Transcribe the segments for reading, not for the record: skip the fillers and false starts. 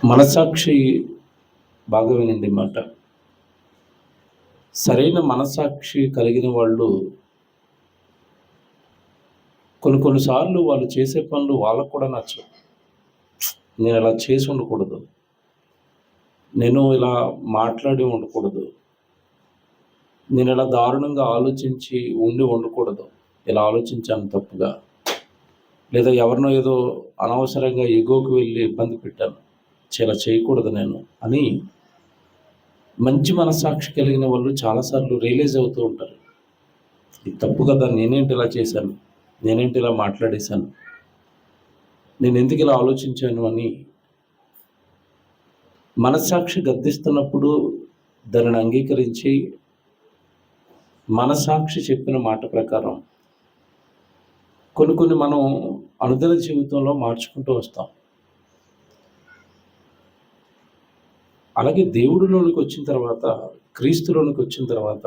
మనస్సాక్షి బాగా వినండి మాట. సరైన మనస్సాక్షి కలిగిన వాళ్ళు కొన్ని కొన్ని సార్లు వాళ్ళు చేసే పనులు వాళ్ళకు కూడా నచ్చవు. నేను అలా చేసి ఉండకూడదు. నేను ఇలా మాట్లాడి ఉండకూడదు. నేను ఇలా దారుణంగా ఆలోచించి ఉండకూడదు. ఇలా ఆలోచించాను తప్పుగా. లేదా ఎవరినో ఏదో అనవసరంగా ఎగోకి వెళ్ళి ఇబ్బంది పెట్టాను. ఇలా చేయకూడదు నేను అని మంచి మనస్సాక్షి కలిగిన వాళ్ళు చాలాసార్లు రియలైజ్ అవుతూ ఉంటారు. ఇది తప్పు కదా, నేనేంటి ఇలా చేశాను, నేనేంటి ఇలా మాట్లాడేశాను, నేను ఎందుకు ఇలా ఆలోచించాను అని మనస్సాక్షి గద్దిస్తున్నప్పుడు దానిని అంగీకరించి మనస్సాక్షి చెప్పిన మాట ప్రకారం కొన్ని మనం అనుదిన జీవితంలో మార్చుకుంటూ వస్తాం. అలాగే దేవుడిలోనికి వచ్చిన తర్వాత, క్రీస్తులోనికి వచ్చిన తర్వాత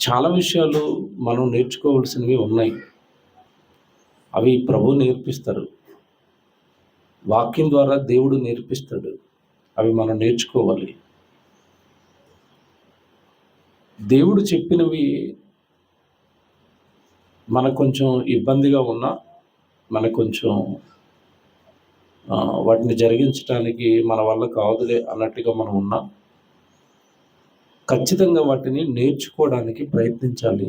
చాలా విషయాలు మనం నేర్చుకోవాల్సినవి ఉన్నాయి. అవి ప్రభువు నేర్పిస్తారు. వాక్యం ద్వారా దేవుడు నేర్పిస్తాడు. అవి మనం నేర్చుకోవాలి. దేవుడు చెప్పినవి మనకు కొంచెం ఇబ్బందిగా ఉన్నా, మనకు కొంచెం వాటిని జరిగించడానికి మన వల్ల కాదులే అన్నట్టుగా మనం ఉన్నా, ఖచ్చితంగా వాటిని నేర్చుకోవడానికి ప్రయత్నించాలి.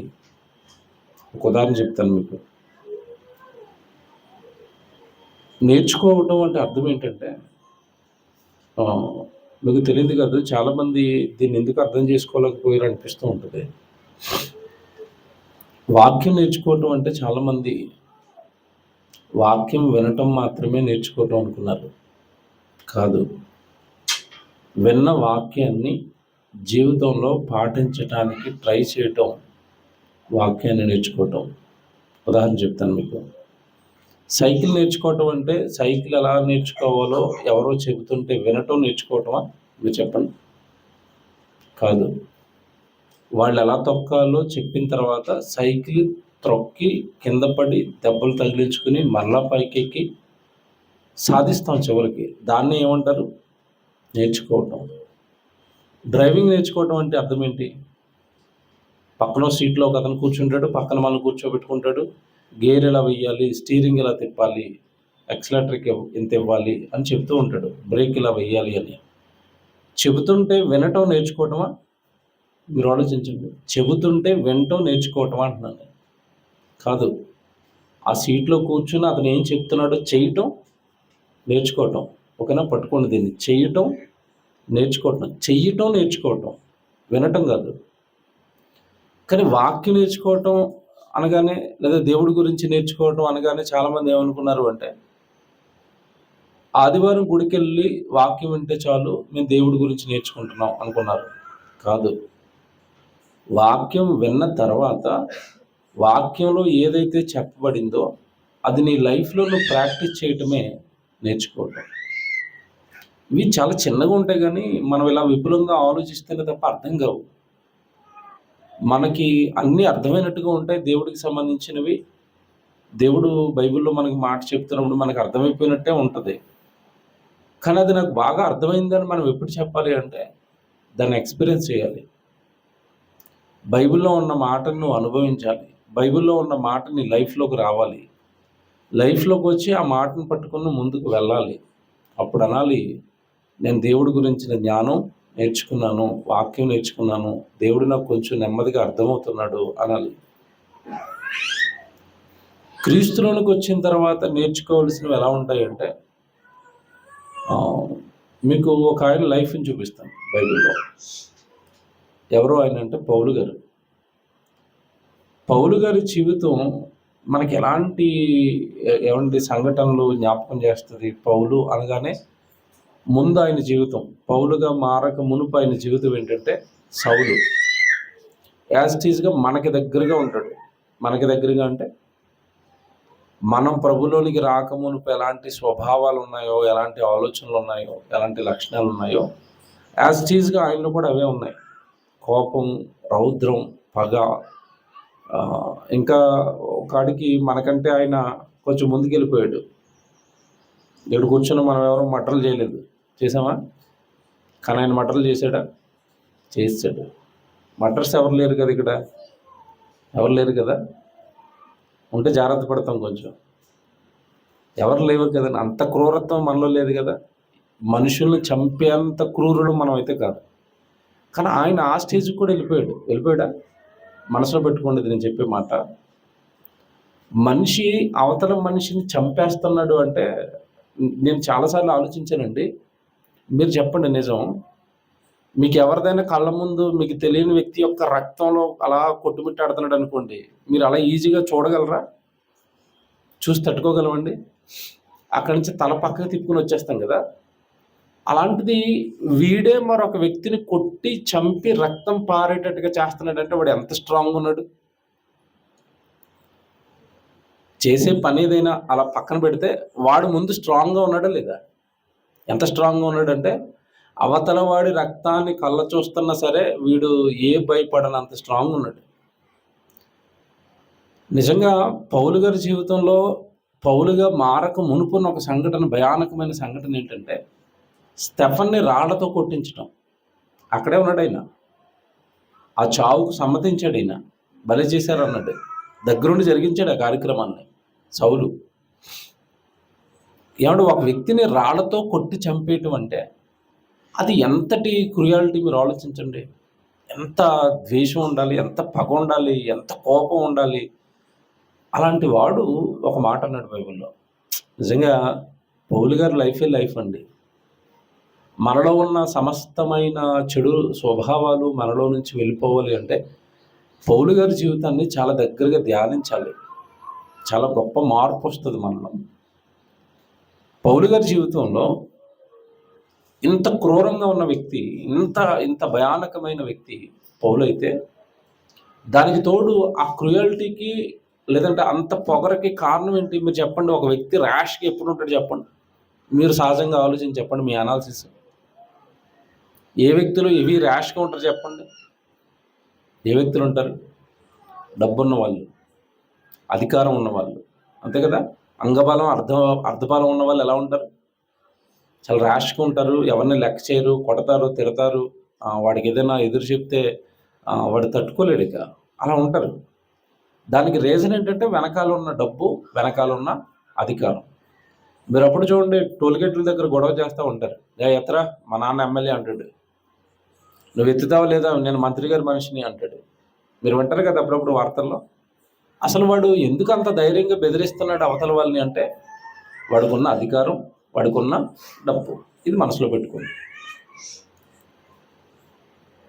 ఒక ఉదాహరణ చెప్తాను మీకు. నేర్చుకోవడం అంటే అర్థం ఏంటంటే, మీకు తెలియదు కాదు, చాలామంది దీన్ని ఎందుకు అర్థం చేసుకోలేకపోయారు అనిపిస్తూ ఉంటుంది. వాక్యం నేర్చుకోవటం అంటే చాలామంది వాక్యం వినటం మాత్రమే నేర్చుకోవటం అనుకున్నారు. కాదు, విన్న వాక్యాన్ని జీవితంలో పాటించటానికి ట్రై చేయటం వాక్యాన్ని నేర్చుకోవటం. ఉదాహరణ చెప్తాను మీకు. సైకిల్ నేర్చుకోవటం అంటే సైకిల్ ఎలా నేర్చుకోవాలో ఎవరో చెబుతుంటే వినటం నేర్చుకోవటమా? మీరు చెప్పండి. కాదు, వాళ్ళు ఎలా తొక్కాలో చెప్పిన తర్వాత సైకిల్ త్రొక్కి కింద పడి దెబ్బలు తగిలించుకుని మళ్ళా పైకెక్కి సాధిస్తాం చివరికి. దాన్ని ఏమంటారు? నేర్చుకోవటం. డ్రైవింగ్ నేర్చుకోవటం అంటే అర్థం ఏంటి? పక్కన సీట్లో ఒక అతను కూర్చుంటాడు, పక్కన మనం కూర్చోబెట్టుకుంటాడు. గేర్ ఎలా వెయ్యాలి, స్టీరింగ్ ఎలా తిప్పాలి, యాక్సిలరేటర్కి ఎంత ఇవ్వాలి అని చెప్తూ ఉంటాడు. బ్రేక్ ఇలా వెయ్యాలి అని చెబుతుంటే వినటం నేర్చుకోవటమా? మీరు ఆలోచించండి. చెబుతుంటే వినటం నేర్చుకోవటం అంటున్నాను. కాదు, ఆ సీట్లో కూర్చుని అతను ఏం చెప్తున్నాడో చేయటం నేర్చుకోవటం. ఓకేనా? పట్టుకోండి దీన్ని. చేయటం నేర్చుకోవటం, చెయ్యటం నేర్చుకోవటం, వినటం కాదు. కానీ వాక్యం నేర్చుకోవటం అనగానే, లేదా దేవుడి గురించి నేర్చుకోవటం అనగానే చాలామంది ఏమనుకున్నారు అంటే, ఆదివారం గుడికెళ్ళి వాక్యం వింటే చాలు, మేము దేవుడి గురించి నేర్చుకుంటున్నాం అనుకున్నారు. కాదు, వాక్యం విన్న తర్వాత వాక్యంలో ఏదైతే చెప్పబడిందో అది నీ లైఫ్లో నువ్వు ప్రాక్టీస్ చేయటమే నేర్చుకోవటం. ఇవి చాలా చిన్నగా ఉంటాయి, కానీ మనం ఇలా విపులంగా ఆలోచిస్తేనే తప్ప అర్థం కావు. మనకి అన్నీ అర్థమైనట్టుగా ఉంటాయి దేవుడికి సంబంధించినవి. దేవుడు బైబిల్లో మనకి మాట చెప్తున్నప్పుడు మనకు అర్థమైపోయినట్టే ఉంటుంది. కానీ అది నాకు బాగా అర్థమైందని మనం ఎప్పుడు చెప్పాలి అంటే, దాన్ని ఎక్స్పీరియన్స్ చేయాలి. బైబిల్లో ఉన్న మాటను నువ్వు అనుభవించాలి. బైబిల్లో ఉన్న మాట నీ లైఫ్లోకి రావాలి. లైఫ్లోకి వచ్చి ఆ మాటను పట్టుకుని ముందుకు వెళ్ళాలి. అప్పుడు అనాలి, నేను దేవుడి గురించిన జ్ఞానం నేర్చుకున్నాను, వాక్యం నేర్చుకున్నాను, దేవుడు నాకు కొంచెం నెమ్మదిగా అర్థమవుతున్నాడు అనాలి. క్రీస్తులోనికి వచ్చిన తర్వాత నేర్చుకోవాల్సినవి ఎలా ఉంటాయంటే, మీకు ఒక ఆయన లైఫ్ని చూపిస్తాను బైబిల్లో. ఎవరో ఆయన అంటే పౌలు గారు. పౌలు గారి జీవితం మనకి ఎలాంటి ఏమంటే సంఘటనలు జ్ఞాపకం చేస్తుంది. పౌలు అనగానే ముందు ఆయన జీవితం, పౌలుగా మారక మునుపు ఆయన జీవితం ఏంటంటే సౌలు. యాస్టీస్గా మనకి దగ్గరగా ఉంటాడు. మనకి దగ్గరగా అంటే మనం ప్రభులోనికి రాకమునుపు ఎలాంటి స్వభావాలు ఉన్నాయో, ఎలాంటి ఆలోచనలు ఉన్నాయో, ఎలాంటి లక్షణాలు ఉన్నాయో, యాస్టీస్గా ఆయనలో కూడా అవే ఉన్నాయి. కోపం, రౌద్రం, పగ, ఇంకా ఒకడికి మనకంటే ఆయన కొంచెం ముందుకెళ్ళిపోయాడు. ఇక్కడ కూర్చొని మనం ఎవరో మటర్లు చేయలేదు, చేసామా? కానీ ఆయన మటర్లు చేశాడా? చేసాడు. మటర్స్ ఎవరు లేరు కదా ఇక్కడ, ఎవరు లేరు కదా, ఉంటే జాగ్రత్త పడతాం కొంచెం. ఎవరు లేవు కదా, అంత క్రూరత్వం మనలో లేదు కదా, మనుషుల్ని చంపేంత క్రూరుడు మనం అయితే కాదు. కానీ ఆయన ఆ స్టేజ్కి కూడా వెళ్ళిపోయాడా? మనసులో పెట్టుకోండి నేను చెప్పే మాట. మనిషి అవతల మనిషిని చంపేస్తున్నాడు అంటే నేను చాలాసార్లు ఆలోచించానండి. మీరు చెప్పండి నిజం, మీకు ఎవరిదైనా కళ్ళ ముందు మీకు తెలియని వ్యక్తి యొక్క రక్తంలో అలా కొట్టుమిట్టాడుతున్నాడు అనుకోండి, మీరు అలా ఈజీగా చూడగలరా? చూసి తట్టుకోగలమండి? అక్కడి నుంచి తల పక్కకి తిప్పుకుని వచ్చేస్తాం కదా. అలాంటిది వీడే మరొక వ్యక్తిని కొట్టి చంపి రక్తం పారేటట్టుగా చేస్తున్నాడంటే వాడు ఎంత స్ట్రాంగ్ ఉన్నాడు? చేసే పని ఏదైనా అలా పక్కన పెడితే వాడు ముందు స్ట్రాంగ్గా ఉన్నాడా లేదా? ఎంత స్ట్రాంగ్గా ఉన్నాడంటే అవతల వాడి రక్తాన్ని కళ్ళ చూస్తున్నా సరే వీడు భయపడనంత స్ట్రాంగ్ ఉన్నాడు. నిజంగా పౌలు గారి జీవితంలో పౌలుగా మారక మునుపున్న ఒక సంఘటన, భయానకమైన సంఘటన ఏంటంటే స్టెఫన్ని రాళ్లతో కొట్టించడం. అక్కడే ఉన్నాడు ఆయన, ఆ చావుకు సమ్మతించాడు, ఆయన బలి చేశారు అన్నాడు, దగ్గరుండి జరిగించాడు ఆ కార్యక్రమాన్ని సౌలు. ఏమంటే ఒక వ్యక్తిని రాళ్లతో కొట్టి చంపేయటం అంటే అది ఎంతటి క్రుయాలిటీ మీరు ఆలోచించండి. ఎంత ద్వేషం ఉండాలి, ఎంత పగ ఉండాలి, ఎంత కోపం ఉండాలి. అలాంటి వాడు ఒక మాట అన్నాడు బైబిల్లో. నిజంగా పౌలు గారి లైఫ్ అండి. మనలో ఉన్న సమస్తమైన చెడు స్వభావాలు మనలో నుంచి వెళ్ళిపోవాలి అంటే పౌలు గారి జీవితాన్ని చాలా దగ్గరగా ధ్యానించాలి. చాలా గొప్ప మార్పు వస్తుంది మనలో. పౌలు గారి జీవితంలో ఇంత క్రూరంగా ఉన్న వ్యక్తి, ఇంత భయానకమైన వ్యక్తి పౌలు అయితే, దానికి తోడు ఆ క్రుయాలిటీకి లేదంటే అంత పొగరకి కారణం ఏంటి మీరు చెప్పండి? ఒక వ్యక్తి ర్యాష్గా ఎప్పుడు ఉంటాడు చెప్పండి? మీరు సహజంగా ఆలోచించి చెప్పండి, మీ అనాలిసిస్. ఏ వ్యక్తులు ఇవి ర్యాష్గా ఉంటారు చెప్పండి? ఏ వ్యక్తులు ఉంటారు? డబ్బున్న వాళ్ళు, అధికారం ఉన్నవాళ్ళు, అంతే కదా. అంగబలం అర్ధబలం ఉన్న వాళ్ళు ఎలా ఉంటారు? చాలా ర్యాష్గా ఉంటారు, ఎవరిని లెక్క చేయరు, కొడతారు, తిడతారు. వాడికి ఏదైనా ఎదురు చెప్తే వాడు తట్టుకోలేడు, ఇక అలా ఉంటారు. దానికి రీజన్ ఏంటంటే వెనకాల ఉన్న డబ్బు, వెనకాల ఉన్న అధికారం. మీరు అప్పుడు చూడండి, టోల్గేట్ల దగ్గర గొడవ చేస్తూ ఉంటారు. ఎత్తరా, మా నాన్న ఎమ్మెల్యే అంటాడు, నువ్వు ఎత్తుతావా లేదా, నేను మంత్రి గారి మనిషిని అంటాడు. మీరు వింటారు కదా అప్పుడప్పుడు వార్తల్లో. అసలు వాడు ఎందుకు అంత ధైర్యంగా బెదిరిస్తున్నాడు అవతల వాళ్ళని అంటే వాడికున్న అధికారం, వాడికున్న డబ్బు. ఇది మనసులో పెట్టుకోండి.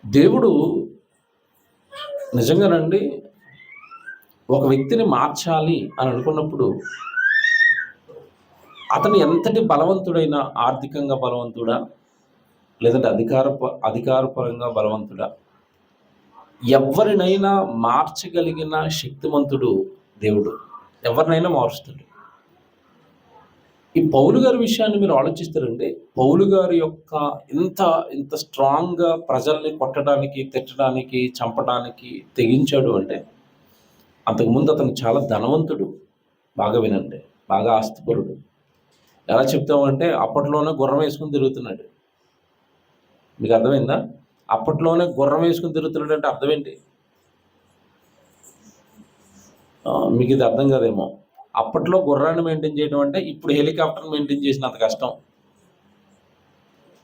దేవుడు నిజంగానండి ఒక వ్యక్తిని మార్చాలి అని అనుకున్నప్పుడు అతను ఎంతటి బలవంతుడైనా, ఆర్థికంగా బలవంతుడా లేదంటే అధికారపరంగా బలవంతుడా, ఎవరినైనా మార్చగలిగిన శక్తిమంతుడు దేవుడు. ఎవరినైనా మారుస్తాడు. ఈ పౌలు గారి విషయాన్ని మీరు ఆలోచిస్తారండి. పౌలు గారి యొక్క ఇంత స్ట్రాంగ్గా ప్రజల్ని కొట్టడానికి, తిట్టడానికి, చంపడానికి తెగించాడు అంటే అంతకుముందు అతను చాలా ధనవంతుడు. బాగా వినండి, బాగా ఆస్తిపరుడు. ఎలా చెప్తామంటే అప్పట్లోనే గుర్రం వేసుకుని తిరుగుతున్నాడు. మీకు అర్థమైందా? అప్పట్లోనే గుర్రం వేసుకుని తిరుగుతున్నాడు అంటే అర్థం ఏంటి? మీకు ఇది అర్థం కాదేమో. అప్పట్లో గుర్రాన్ని మెయింటైన్ చేయడం అంటే ఇప్పుడు హెలికాప్టర్ మెయింటైన్ చేసినంత కష్టం.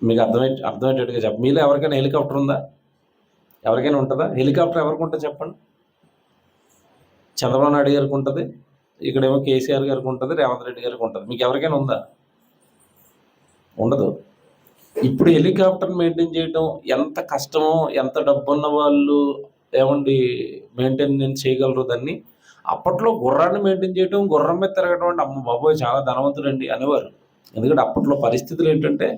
మీకు అర్థమయ్యేటట్టుగా చెప్పండి. మీలో ఎవరికైనా హెలికాప్టర్ ఉందా? ఎవరికైనా ఉంటుందా? హెలికాప్టర్ ఎవరికి ఉంటుంది చెప్పండి? చంద్రబాబు నాయుడు గారికి ఉంటుంది, ఇక్కడేమో కేసీఆర్ గారికి ఉంటుంది, రేవంత్ రెడ్డి గారికి ఉంటుంది. మీకు ఎవరికైనా ఉందా? ఉండదు. ఇప్పుడు హెలికాప్టర్ మెయింటైన్ చేయడం ఎంత కష్టమో, ఎంత డబ్బున్న వాళ్ళు ఏమండి మెయింటెనెన్స్ చేయగలరు దాన్ని. అప్పట్లో గుర్రాన్ని మెయింటైన్ చేయడం, గుర్రం మీద తిరగడం అంటే అమ్మ బాబోయ్ చాలా ధనవంతుడండి అనేవారు. ఎందుకంటే అప్పట్లో పరిస్థితులు ఏంటంటే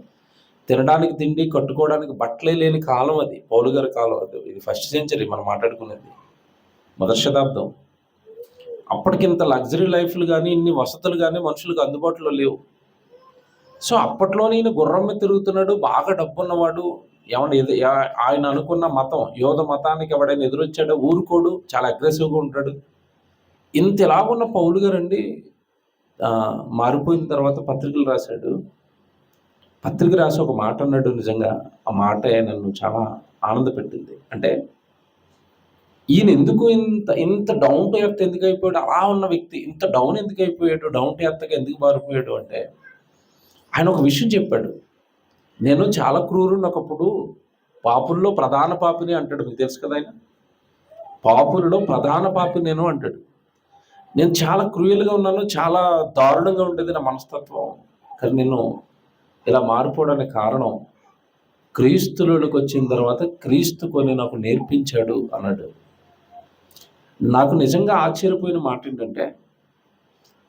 తినడానికి తిండి, కట్టుకోవడానికి బట్టలే లేని కాలం అది. పౌలు గారి కాలం అది. ఇది 1st సెంచరీ మనం మాట్లాడుకునేది, 1వ శతాబ్దం. అప్పటికింత లగ్జరీ లైఫ్లు కానీ, ఇన్ని వసతులు కానీ మనుషులకు అందుబాటులో లేవు. సో అప్పట్లోనే ఈయన గుర్రం మీద తిరుగుతున్నాడు, బాగా డబ్బున్నవాడు. ఏమన్నా ఆయన అనుకున్న మతం, యోధ మతానికి ఎవడైనా ఎదురొచ్చాడో ఊరుకోడు, చాలా అగ్రెసివ్గా ఉంటాడు. ఇంత ఎలాగున్న పౌలు గారండి మారిపోయిన తర్వాత పత్రికలు రాశాడు. పత్రిక రాసి ఒక మాట అన్నాడు. నిజంగా ఆ మాటే నన్ను చాలా ఆనందపెట్టింది. అంటే ఈయన ఎందుకు ఇంత ఇంత డౌన్ టు ఎర్త్ ఎందుకు అయిపోయాడు? అలా ఉన్న వ్యక్తి ఇంత డౌన్ ఎందుకు అయిపోయాడు? డౌన్ టు ఎర్త్‌గా ఎందుకు మారిపోయాడు అంటే, ఆయన ఒక విషయం చెప్పాడు. నేను చాలా క్రూరుడిని ఒకప్పుడు, పాపుల్లో ప్రధాన పాపిని అంటాడు. మీకు తెలుసు కదా ఆయన. పాపులలో ప్రధాన పాపి నేను అంటాడు. నేను చాలా క్రూయల్‌గా ఉన్నాను. చాలా దారుణంగా ఉండేది నా మనస్తత్వం. కానీ నేను ఇలా మారిపోవడానికి కారణం క్రీస్తులోకి వచ్చిన తర్వాత క్రీస్తు కొన్ని నాకు నేర్పించాడు అన్నాడు. నాకు నిజంగా ఆశ్చర్యపోయిన మాట ఏంటంటే,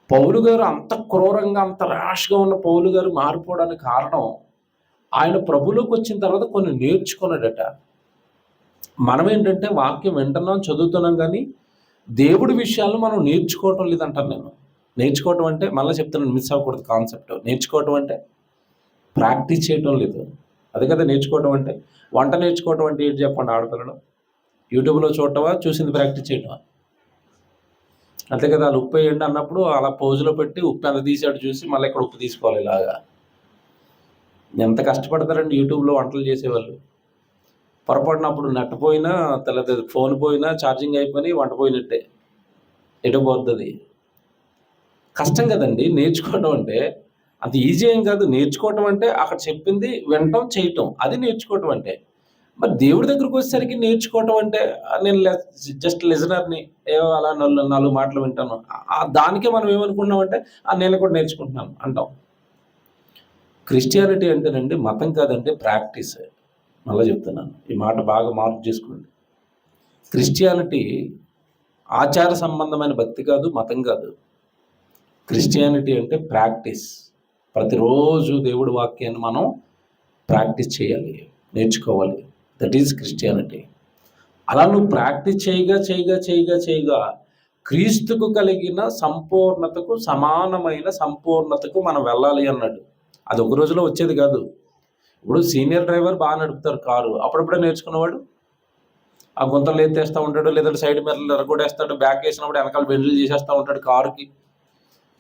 పౌలు గారు అంత క్రూరంగా అంత ర్యాష్‌గా ఉన్న పౌలు గారు మారిపోవడానికి కారణం ఆయన ప్రభులోకి వచ్చిన తర్వాత కొన్ని నేర్చుకున్నాడట. మనం ఏంటంటే వాక్యం వింటున్నాం, చదువుతున్నాం కానీ దేవుడి విషయాలను మనం నేర్చుకోవటం లేదంటాను నేను. నేర్చుకోవటం అంటే మళ్ళీ చెప్తున్నాను, మిస్ అవ్వకూడదు కాన్సెప్ట్. నేర్చుకోవటం అంటే ప్రాక్టీస్ చేయటం లేదు. అదే కదా నేర్చుకోవటం అంటే. వంట నేర్చుకోవటం అంటే ఏంటి చెప్పండి ఆడపిల్లలు? యూట్యూబ్లో చూడటమా, చూసింది ప్రాక్టీస్ చేయటమా? అంతే కదా. వాళ్ళు ఉప్పు వేయండి అన్నప్పుడు అలా పోజులో పెట్టి ఉప్పు ఎంత తీసాడు చూసి మళ్ళీ ఇక్కడ ఉప్పు తీసుకోవాలి. ఇలాగా ఎంత కష్టపడతారండి యూట్యూబ్లో వంటలు చేసేవాళ్ళు. పొరపాటునప్పుడు నెట్ పోయినా, తర్వాత ఫోన్ పోయినా, ఛార్జింగ్ అయిపోయి వంట పోయినట్టే. ఎటు పోతుంది? కష్టం కదండి నేర్చుకోవడం అంటే. అంత ఈజీ ఏం కాదు. నేర్చుకోవటం అంటే అక్కడ చెప్పింది వినటం, చేయటం, అది నేర్చుకోవటం అంటే. మరి దేవుడి దగ్గరికి వచ్చేసరికి నేర్చుకోవటం అంటే నేను జస్ట్ లిజనర్ని, ఏవో అలా నాలుగు మాటలు వింటాను. దానికే మనం ఏమనుకున్నామంటే నేను కూడా నేర్చుకుంటున్నాను అంటాం. క్రిస్టియానిటీ అంటేనండి మతం కాదండి, ప్రాక్టీస్. మళ్ళీ చెప్తున్నాను, ఈ మాట బాగా మార్పు చేసుకోండి. క్రిస్టియానిటీ ఆచార సంబంధమైన భక్తి కాదు, మతం కాదు. క్రిస్టియానిటీ అంటే ప్రాక్టీస్. ప్రతిరోజు దేవుడి వాక్యాన్ని మనం ప్రాక్టీస్ చేయాలి, నేర్చుకోవాలి. That is Christianity. అలా నువ్వు ప్రాక్టీస్ చేయగా క్రీస్తుకు కలిగిన సంపూర్ణతకు, సమానమైన సంపూర్ణతకు మనం వెళ్ళాలి అన్నాడు. అది ఒక రోజులో వచ్చేది కాదు. ఇప్పుడు సీనియర్ డ్రైవర్ బాగా నడుపుతారు కారు, అప్పుడప్పుడే నేర్చుకున్నవాడు ఆ గుంతలు ఎత్తేస్తూ ఉంటాడు, లేదంటే సైడ్ మిర్రర్లు ఎరగొడేస్తాడు, బ్యాక్ వేసినప్పుడు వెనకాల బెండ్లు చేసేస్తూ ఉంటాడు కారుకి.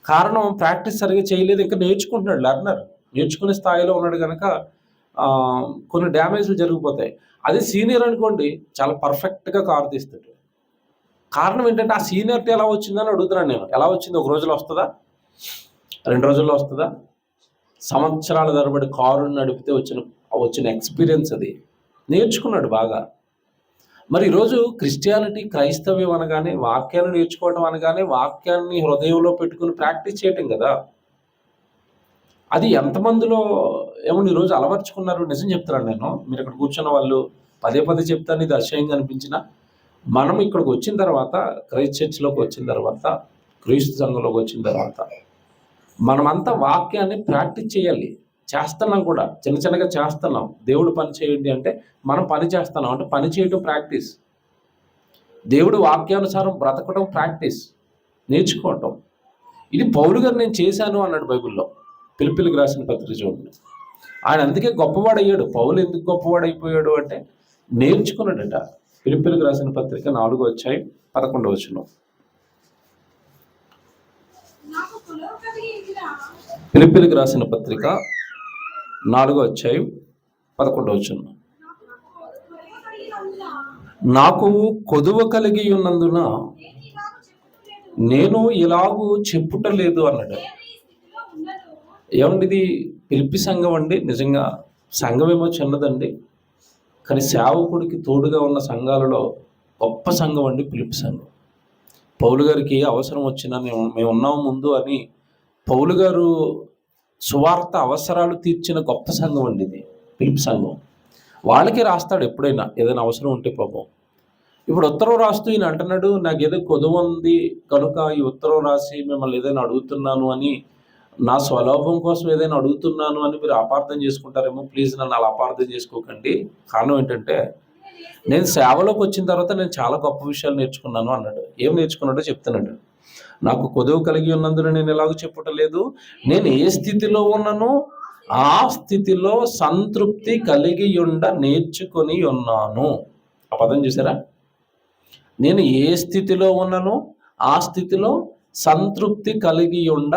కారణం ప్రాక్టీస్ సరిగ్గా చేయలేదు, ఇంకా నేర్చుకుంటున్నాడు. లెర్నర్ నేర్చుకునే స్థాయిలో ఉన్నాడు కనుక కొన్ని డ్యామేజ్లు జరిగిపోతాయి. అదే సీనియర్ అనుకోండి, చాలా పర్ఫెక్ట్గా కారు తీస్తాడు. కారణం ఏంటంటే ఆ సీనియర్టీ ఎలా వచ్చిందని అడుగుతున్నాను నేను. ఎలా వచ్చింది? ఒక రోజులో వస్తుందా? 2 రోజుల్లో వస్తుందా? సంవత్సరాల తరబడి కారు నడిపితే వచ్చిన ఎక్స్పీరియన్స్ అది. నేర్చుకున్నాడు బాగా. మరి ఈరోజు క్రిస్టియానిటీ, క్రైస్తవ్యం అనగానే వాక్యాన్ని నేర్చుకోవడం అనగానే వాక్యాన్ని హృదయంలో పెట్టుకుని ప్రాక్టీస్ చేయటం కదా. అది ఎంతమందిలో ఏమన్నా ఈరోజు అలవర్చుకున్నారు? నిజం చెప్తున్నాను నేను. మీరు ఇక్కడ కూర్చున్న వాళ్ళు పదే చెప్తాను, ఇది అసహ్యంగా అనిపించిన. మనం ఇక్కడికి వచ్చిన తర్వాత, క్రైస్ట్ చర్చ్లోకి వచ్చిన తర్వాత, క్రీస్తు సంఘంలోకి వచ్చిన తర్వాత మనమంతా వాక్యాన్ని ప్రాక్టీస్ చేయాలి. చేస్తున్నాం కూడా, చిన్నగా చేస్తున్నాం. దేవుడు పని చేయండి అంటే మనం పని చేస్తున్నాం అంటే పని చేయటం ప్రాక్టీస్. దేవుడు వాక్యానుసారం బ్రతకడం ప్రాక్టీస్, నేర్చుకోవటం. ఇది పౌలు గారు నేను చేశాను అన్నాడు బైబిల్లో. ఫిలిప్పీలకు రాసిన పత్రిక చూడండి. ఆయన అందుకే గొప్పవాడయ్యాడు. పౌలు ఎందుకు గొప్పవాడైపోయాడు అంటే నేర్చుకున్నాడట. ఫిలిప్పీలకు రాసిన పత్రిక 4:11. ఫిలిప్పీలకు రాసిన పత్రిక 4:11. నాకు కొదువ కలిగి ఉన్నందున నేను ఇలాగూ చెప్పుటలేదు అన్నాడు. ఏమండి ఇది? ఫిలిప్పి సంఘం అండి. నిజంగా సంఘం ఏమో చిన్నదండి, కానీ సేవకుడికి తోడుగా ఉన్న సంఘాలలో గొప్ప సంఘం అండి ఫిలిప్పి సంఘం. పౌలు గారికి అవసరం వచ్చినా మేము ఉన్నాము ముందు అని పౌలు గారు సువార్త అవసరాలు తీర్చిన గొప్ప సంఘం అండి ఇది ఫిలిప్పి సంఘం. వాళ్ళకి రాస్తాడు ఎప్పుడైనా ఏదైనా అవసరం ఉంటే పాపం. ఇప్పుడు ఉత్తరం రాస్తూ ఈయన అంటున్నాడు, నాకు ఏదో కొదువ ఉంది కనుక ఈ ఉత్తరం రాసి మిమ్మల్ని ఏదైనా అడుగుతున్నాను అని, నా స్వలాభం కోసం ఏదైనా అడుగుతున్నాను అని మీరు అపార్థం చేసుకుంటారేమో. ప్లీజ్ నన్ను అలా అపార్థం చేసుకోకండి. కారణం ఏంటంటే నేను సేవలోకి వచ్చిన తర్వాత నేను చాలా గొప్ప విషయాలు నేర్చుకున్నాను అన్నాడు. ఏం నేర్చుకున్నాడో చెప్తున్నాడు. నాకు కొదువ కలిగి ఉన్నందున నేను ఎలాగో చెప్పటలేదు, నేను ఏ స్థితిలో ఉన్నానో ఆ స్థితిలో సంతృప్తి కలిగి నేర్చుకొని ఉన్నాను. ఆ పదం చూసారా? నేను ఏ స్థితిలో ఉన్నానో ఆ స్థితిలో సంతృప్తి కలిగి ఉండ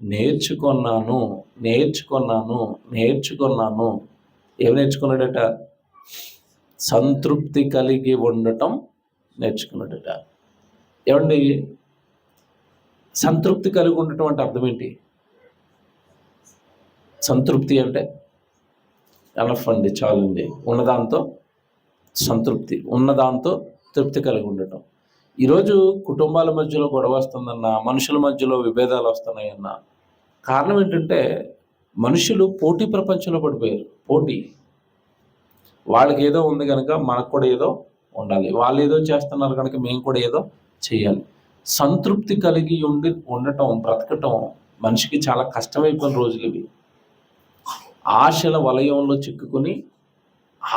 నేర్చుకున్నాను. ఏం నేర్చుకున్నాడట? సంతృప్తి కలిగి ఉండటం నేర్చుకున్నాడట. ఏమండి, సంతృప్తి కలిగి ఉండటం అంటే అర్థం ఏంటి? సంతృప్తి అంటే ఎనఫ్ అండి, చాలండి. ఉన్నదాంతో సంతృప్తి, ఉన్నదాంతో తృప్తి కలిగి ఉండటం. ఈరోజు కుటుంబాల మధ్యలో గొడవ వస్తుందన్నా, మనుషుల మధ్యలో విభేదాలు వస్తున్నాయన్నా కారణం ఏంటంటే మనుషులు పోటీ ప్రపంచంలో పడిపోయారు. పోటీ. వాళ్ళకి ఏదో ఉంది కనుక మనకు కూడా ఏదో ఉండాలి, వాళ్ళు ఏదో చేస్తున్నారు కనుక మేము కూడా ఏదో చేయాలి. సంతృప్తి కలిగి ఉండటం, బ్రతకటం మనిషికి చాలా కష్టమైపోయిన రోజులు ఇవి. ఆశల వలయంలో చిక్కుకుని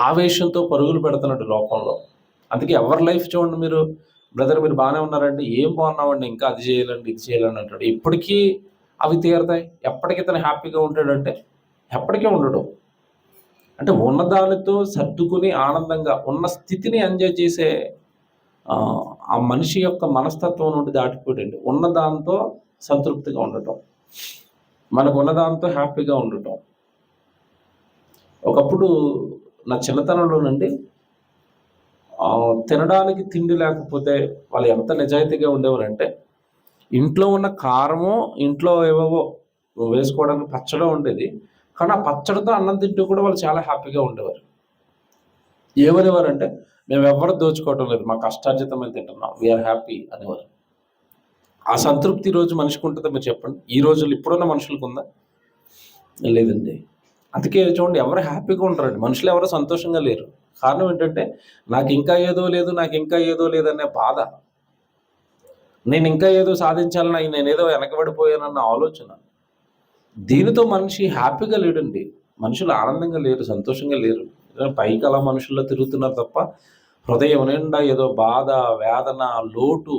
ఆవేశంతో పరుగులు పెడుతున్నాడు లోకంలో. అందుకే ఎవరి లైఫ్ చూడండి మీరు, బ్రదర్ మీరు బాగానే ఉన్నారండి, ఏం బాగున్నామండి, ఇంకా అది చేయాలండి ఇది చేయాలని అంటాడు. ఇప్పటికీ అవి తీరుతాయి. ఎప్పటికీ తను హ్యాపీగా ఉంటాడంటే ఎప్పటికీ ఉండడు. అంటే ఉన్నదానితో సర్దుకుని ఆనందంగా ఉన్న స్థితిని ఎంజాయ్ చేసే ఆ మనిషి యొక్క మనస్తత్వం నుండి దాటిపోయాడండి. ఉన్నదాంతో సంతృప్తిగా ఉండటం, మనకు ఉన్నదాంతో హ్యాపీగా ఉండటం. ఒకప్పుడు నా చిన్నతనంలోనండి తినడానికి తిండి లేకపోతే వాళ్ళు ఎంత నిజాయితీగా ఉండేవారంటే, ఇంట్లో ఉన్న కారము, ఇంట్లో ఏవేవో వేసుకోవడానికి పచ్చడి ఉండేది, కానీ ఆ పచ్చడితో అన్నం తింటూ కూడా వాళ్ళు చాలా హ్యాపీగా ఉండేవారు. ఏమనేవారంటే, మేము ఎవరు దోచుకోవటం లేదు, మా కష్టార్జితమైన తింటున్నాం, వీఆర్ హ్యాపీ అనేవారు. ఆ సంతృప్తి రోజు మనిషికి ఉంటుందో మీరు చెప్పండి? ఈ రోజుల్లో ఇప్పుడున్న మనుషులకు ఉందా? లేదండి. అందుకే చూడండి, ఎవరు హ్యాపీగా ఉంటారండి, మనుషులు ఎవరు సంతోషంగా లేరు. కారణం ఏంటంటే నాకు ఇంకా ఏదో లేదనే బాధ, నేను ఇంకా ఏదో సాధించాలని, నేనేదో వెనకబడిపోయానన్న ఆలోచన. దీనితో మనిషి హ్యాపీగా లేడండి. మనుషులు ఆనందంగా లేరు, సంతోషంగా లేరు. పైకి అలా మనుషుల్లో తిరుగుతున్నారు తప్ప హృదయం నిండా ఏదో బాధ, వేదన, లోటు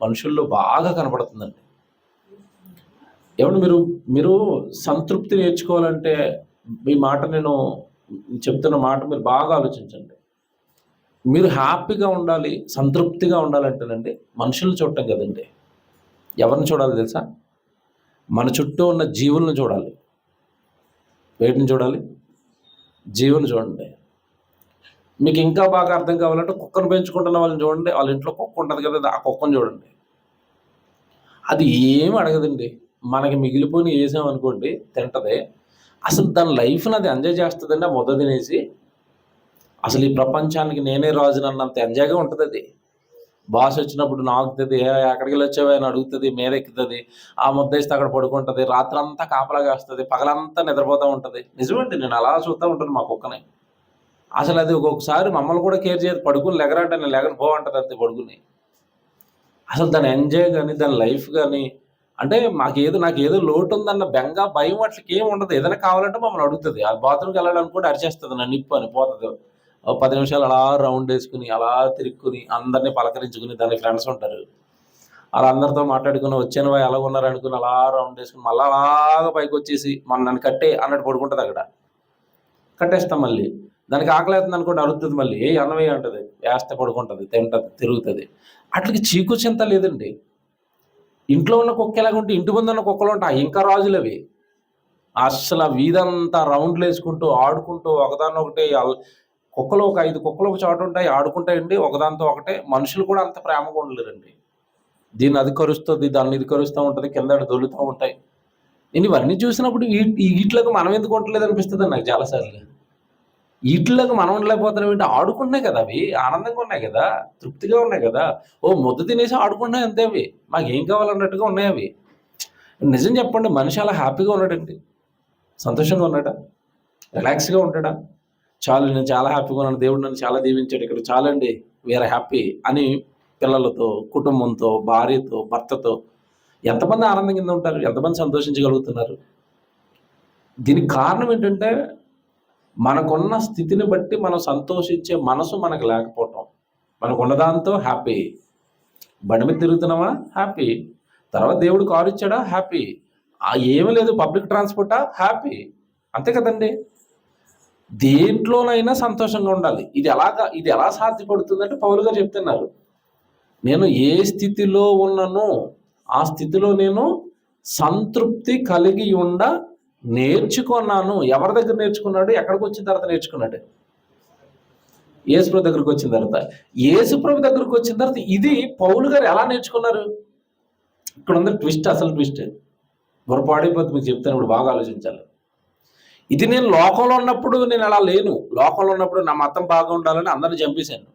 మనుషుల్లో బాగా కనపడుతుందండి. ఏమంటే మీరు సంతృప్తి నేర్చుకోవాలంటే మీ మాట, నేను చెప్తున్న మాట మీరు బాగా ఆలోచించండి. మీరు హ్యాపీగా ఉండాలి, సంతృప్తిగా ఉండాలంటేనండి మనుషులను చూడటం కదండి. ఎవరిని చూడాలి తెలుసా? మన చుట్టూ ఉన్న జీవులను చూడాలి. వేటిని చూడాలి? జీవులను చూడండి. మీకు ఇంకా బాగా అర్థం కావాలంటే కుక్కను పెంచుకుంటున్న వాళ్ళని చూడండి. వాళ్ళ ఇంట్లో కుక్క ఉంటుంది కదా, ఆ కుక్కను చూడండి. అది ఏమి అడగదండి. మనకి మిగిలిపోయి వేసామనుకోండి తింటది. అసలు దాని లైఫ్ని అది ఎంజాయ్ చేస్తుందండి. ఆ ముద్ద తినేసి అసలు ఈ ప్రపంచానికి నేనే రాజుని అన్నంత ఎంజాయ్గా ఉంటుంది అది. బాస్ వచ్చినప్పుడు నాకుతుంది, ఎక్కడికి వెళ్ళి వచ్చావా అని అడుగుతుంది, మీద ఎక్కుతుంది, ఆ ముద్ద వేస్తే అక్కడ పడుకుంటుంది, రాత్రంతా కాపలాగా వస్తుంది, పగలంతా నిద్రపోతూ ఉంటుంది. నిజమండి, నేను అలా చూస్తూ ఉంటాను మా కుక్కని. అసలు అది ఒక్కొక్కసారి మమ్మల్ని కూడా కేర్ చేయదు. పడుకుని లెగరంటే నేను లెగని పోవంటుంది అంతే పడుకుని. అసలు దాని ఎంజాయ్ కానీ, దాని లైఫ్ కానీ, అంటే నాకేదో లోటు ఉందన్న బెంగ, భయం అట్లకి ఏమి ఉండదు. ఏదైనా కావాలంటే మమ్మల్ని అడుగుతుంది. ఆ బాత్రూమ్కి వెళ్ళాలనుకుంటే అరిచేస్తుంది, నన్ను నిప్పు అని పోతుంది. 10 నిమిషాలు అలా రౌండ్ వేసుకుని, అలా తిరుక్కుని, అందరినీ పలకరించుకుని, దాని ఫ్రెండ్స్ ఉంటారు, అలా అందరితో మాట్లాడుకుని, వచ్చాను ఎలా ఉన్నారు అనుకుని అలా రౌండ్ వేసుకుని, మళ్ళీ అలాగా పైకి వచ్చేసి నన్ను కట్టే అన్నట్టు పడుకుంటుంది. అక్కడ కట్టేస్తాం. మళ్ళీ దానికి ఆకలేస్తుంది అనుకోండి, అరుగుతుంది, మళ్ళీ ఏ అన్నమే అంటుంది, వేస్తే పడుకుంటుంది, తింటుంది, తిరుగుతుంది. అట్లకి చీకు చింత లేదండి. ఇంట్లో ఉన్న కుక్క ఎలాగుంటే ఇంటి ముందు ఉన్న కుక్కలు ఉంటాయి ఇంకా రాజులు అవి. అస్సలు ఆ వీధంతా రౌండ్లు వేసుకుంటూ ఆడుకుంటూ ఒకదాన్ని ఒకటి, కుక్కలు ఒక 5 కుక్కలు ఒక చోట ఉంటాయి, ఆడుకుంటాయండి ఒకదాంతో ఒకటే. మనుషులు కూడా అంత ప్రేమగా ఉండలేరండి. దీన్ని అది కరుస్తుంది, దాన్ని ఇది కరుస్తూ ఉంటుంది, కింద దొల్లుతూ ఉంటాయి. నేను ఇవన్నీ చూసినప్పుడు వీటిలోకి మనం ఎందుకు ఉండలేదు అనిపిస్తుంది నాకు చాలాసార్లు. వీటిలోకి మనం ఉండలేకపోతున్నాం ఏంటి? ఆడుకుంటున్నాయి కదా, అవి ఆనందంగా ఉన్నాయి కదా, తృప్తిగా ఉన్నాయి కదా, ఓ ముద్ద తినేసి ఆడుకుంటున్నాయి అంతే. అవి మాకేం కావాలన్నట్టుగా ఉన్నాయి అవి. నిజం చెప్పండి, మనిషి అలా హ్యాపీగా ఉన్నాడండి? సంతోషంగా ఉన్నాడా? రిలాక్స్గా ఉంటాడా? చాలు, నేను చాలా హ్యాపీగా ఉన్నాను, దేవుడు నన్ను చాలా దీవించాడు, ఇక్కడ చాలండి, వీఆర్ హ్యాపీ అని పిల్లలతో, కుటుంబంతో, భార్యతో, భర్తతో ఎంతమంది ఆనందం కింద ఉంటారు? ఎంతమంది సంతోషించగలుగుతున్నారు? దీనికి కారణం ఏంటంటే మనకున్న స్థితిని బట్టి మనం సంతోషించే మనసు మనకు లేకపోవటం. మనకున్న దాంతో హ్యాపీ. బండి మీద తిరుగుతున్నామా? హ్యాపీ. తర్వాత దేవుడు కారు ఇచ్చాడా? హ్యాపీ. ఏమీ లేదు, పబ్లిక్ ట్రాన్స్పోర్టా? హ్యాపీ. అంతే కదండి. దేంట్లోనైనా సంతోషంగా ఉండాలి. ఇది ఎలా సాధ్యపడుతుందంటే పౌలు గారు చెప్తున్నారు, నేను ఏ స్థితిలో ఉన్నానో ఆ స్థితిలో నేను సంతృప్తి కలిగి నేర్చుకున్నాను. ఎవరి దగ్గర నేర్చుకున్నాడు? ఎక్కడికి వచ్చిన తర్వాత నేర్చుకున్నాడు? యేసుప్రభు దగ్గరికి వచ్చిన తర్వాత. యేసుప్రభు దగ్గరికి వచ్చిన తర్వాత ఇది పౌలు గారు ఎలా నేర్చుకున్నారు? ఇక్కడ ఉంది ట్విస్ట్, అసలు ట్విస్ట్. పొరపాడైపోతుంది మీకు చెప్తాను, ఇప్పుడు బాగా ఆలోచించాలి. ఇది నేను లోకంలో ఉన్నప్పుడు నేను అలా లేను. లోకంలో ఉన్నప్పుడు నా మతం బాగా ఉండాలని అందరిని చంపేశాను.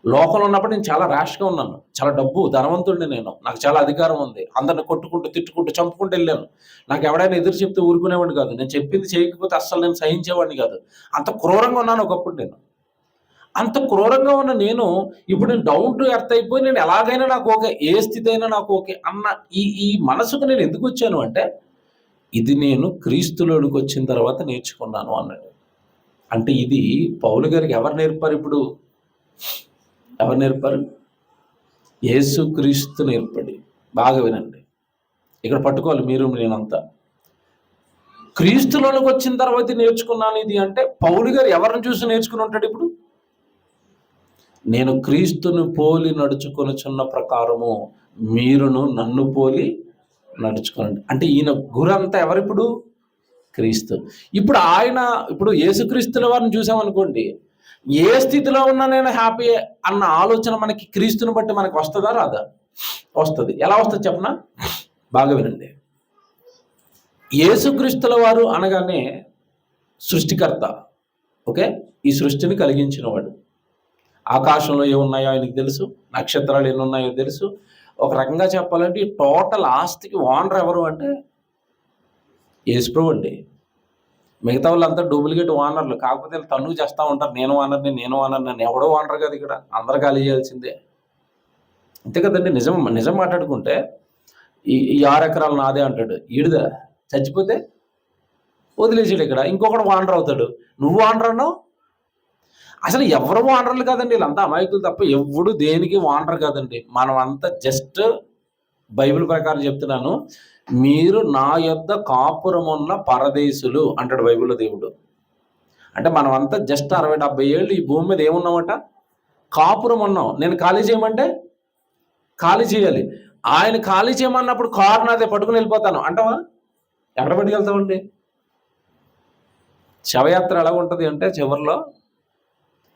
లోకంలో ఉన్నప్పుడు నేను చాలా ర్యాష్గా ఉన్నాను. చాలా డబ్బు ధనవంతుడిని నేను. నాకు చాలా అధికారం ఉంది. అందరిని కొట్టుకుంటూ, తిట్టుకుంటూ, చంపుకుంటూ వెళ్ళాను. నాకు ఎవడైనా ఎదురు చెప్తే ఊరుకునేవాడిని కాదు. నేను చెప్పింది చేయకపోతే అస్సలు నేను సహించేవాడిని కాదు. అంత క్రూరంగా ఉన్నాను ఒకప్పుడు నేను. అంత క్రూరంగా ఉన్న నేను ఇప్పుడు నేను డౌన్ టు ఎర్త్ అయిపోయి నేను ఎలాగైనా నాకు ఓకే, ఏ స్థితి అయినా నాకు ఓకే అన్న ఈ మనసుకు నేను ఎందుకు వచ్చాను అంటే, ఇది నేను క్రీస్తులోనికి వచ్చిన తర్వాత నేర్చుకున్నాను అన్నాడు. అంటే ఇది పౌలు గారికి ఎవరు నేర్పారు? ఇప్పుడు ఎవరు నేర్పారు? యేసుక్రీస్తు నేర్పడి. బాగా వినండి, ఇక్కడ పట్టుకోవాలి మీరు నేనంతా. క్రీస్తులోనికి వచ్చిన తర్వాత నేర్చుకున్నాను ఇది అంటే పౌలు గారు ఎవరిని చూసి నేర్చుకుని ఉంటాడు? ఇప్పుడు నేను క్రీస్తును పోలి నడుచుకొనుచున్న ప్రకారము మీరును నన్ను పోలి నడుచుకోండి. అంటే ఈయన గురంతా ఎవరిప్పుడు? క్రీస్తు. ఇప్పుడు యేసుక్రీస్తుల వారిని చూసామనుకోండి, ఏ స్థితిలో ఉన్నా నేను హ్యాపీ అన్న ఆలోచన మనకి క్రీస్తుని బట్టి మనకి వస్తుందా రాదా? వస్తుంది. ఎలా వస్తుంది చెప్పనా? బాగా వినండి. యేసుక్రీస్తుల వారు అనగానే సృష్టికర్త, ఓకే, ఈ సృష్టిని కలిగించిన వాడు. ఆకాశంలో ఏమున్నాయో ఆయనకు తెలుసు, నక్షత్రాలు ఎన్ని ఉన్నాయో తెలుసు. ఒక రకంగా చెప్పాలంటే ఈ టోటల్ ఆస్తికి ఓనర్ ఎవరు అంటే యేసుప్రభు అండి. మిగతా వాళ్ళంతా డూప్లికేట్ ఓనర్లు. కాకపోతే తన్నుకు చేస్తూ ఉంటారు, నేను ఓనర్ని. ఎవడో ఓనర్ కాదు, ఇక్కడ అందరు ఖాళీ చేయాల్సిందే. అంతే కదండి. నిజం మాట్లాడుకుంటే ఈ 6 ఎకరాలు నాదే అంటాడు. ఈడిదా చచ్చిపోతే వదిలేసాడు. ఇక్కడ ఇంకొకడు ఓనర్ అవుతాడు. నువ్వు ఓనర్ అన్నావు. అసలు ఎవరు ఓనర్లు కాదండి, వీళ్ళంతా అమాయకులు తప్ప ఎవడు దేనికి ఓనర్ కాదండి. మనం అంతా జస్ట్ బైబిల్ ప్రకారం చెప్తున్నాను, మీరు నా యొద్ద కాపురమున్న పరదేశులు అంటాడు బైబిల్లో దేవుడు. అంటే మనం అంతా జస్ట్ 60-70 ఏళ్ళు ఈ భూమి మీద ఏమున్నామట? కాపురం ఉన్నాం. నేను ఖాళీ చేయమంటే ఖాళీ చేయాలి. ఆయన ఖాళీ చేయమన్నప్పుడు కారు నాదే, పట్టుకుని వెళ్ళిపోతాను అంటావా? ఎక్కడ పట్టుకెళ్తామండి? శవయాత్ర ఎలా ఉంటుంది అంటే చివరిలో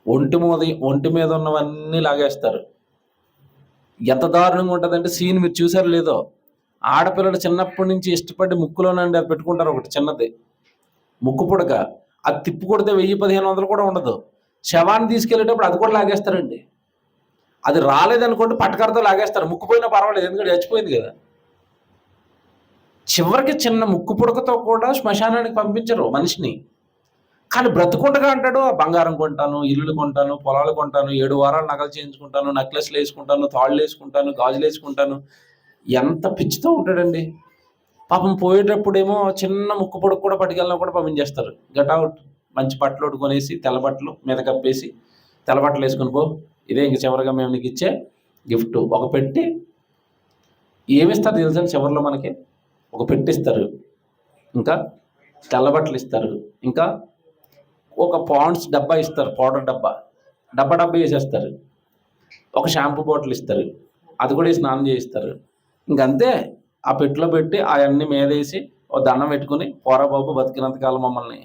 ఒంటి మీద ఉన్నవన్నీ లాగేస్తారు. ఎంత దారుణంగా ఉంటుందంటే సీన్ మీరు చూసారు లేదో, ఆడపిల్లలు చిన్నప్పటి నుంచి ఇష్టపడి ముక్కులోనండి అది పెట్టుకుంటారు, ఒకటి చిన్నది ముక్కు పుడక. అది తిప్పు కొడితే 1000-1500 కూడా ఉండదు. శవాన్ని తీసుకెళ్ళేటప్పుడు అది కూడా లాగేస్తారండి. అది రాలేదనుకోండి పట్టకరతో లాగేస్తారు. ముక్కు పోయినా పర్వాలేదు, ఎందుకంటే చచ్చిపోయింది కదా. చివరికి చిన్న ముక్కు పుడకతో కూడా శ్మశానానికి పంపించరు మనిషిని. కానీ బ్రతుకుండగా అంటాడు, బంగారం కొంటాను, ఇల్లులు కొంటాను, పొలాలు కొంటాను, 7 వారాలు నగలు చేయించుకుంటాను, నెక్లెస్లు వేసుకుంటాను, తాళ్ళు వేసుకుంటాను, గాజులు వేసుకుంటాను. ఎంత పిచ్చితో ఉంటాడండి పాపం. పోయేటప్పుడేమో చిన్న ముక్కు పొడుకు కూడా పట్టుకెళ్ళినా కూడా పంపించేస్తారు. గట్అవుట్, మంచి బట్టలు కొనేసి తెల్ల బట్టలు మీద కప్పేసి తెల్ల బట్టలు వేసుకుని పో, ఇదే ఇంక చివరిగా మేము నీకు ఇచ్చే గిఫ్ట్. ఒక పెట్టి ఏమిస్తారు తెలుసండి? చివరిలో మనకి ఒక పెట్టిస్తారు, ఇంకా తెల్ల బట్టలు ఇస్తారు, ఇంకా ఒక పాండ్స్ డబ్బా ఇస్తారు, పౌడర్ డబ్బా వేసేస్తారు. ఒక షాంపూ బాటిల్ ఇస్తారు, అది కూడా స్నానం చేయిస్తారు. ఇంకంతే. ఆ పెట్టిలో పెట్టి అవన్నీ మీదేసి ఓ దండం పెట్టుకుని, పోరా బాబు బతికినంతకాలం మమ్మల్ని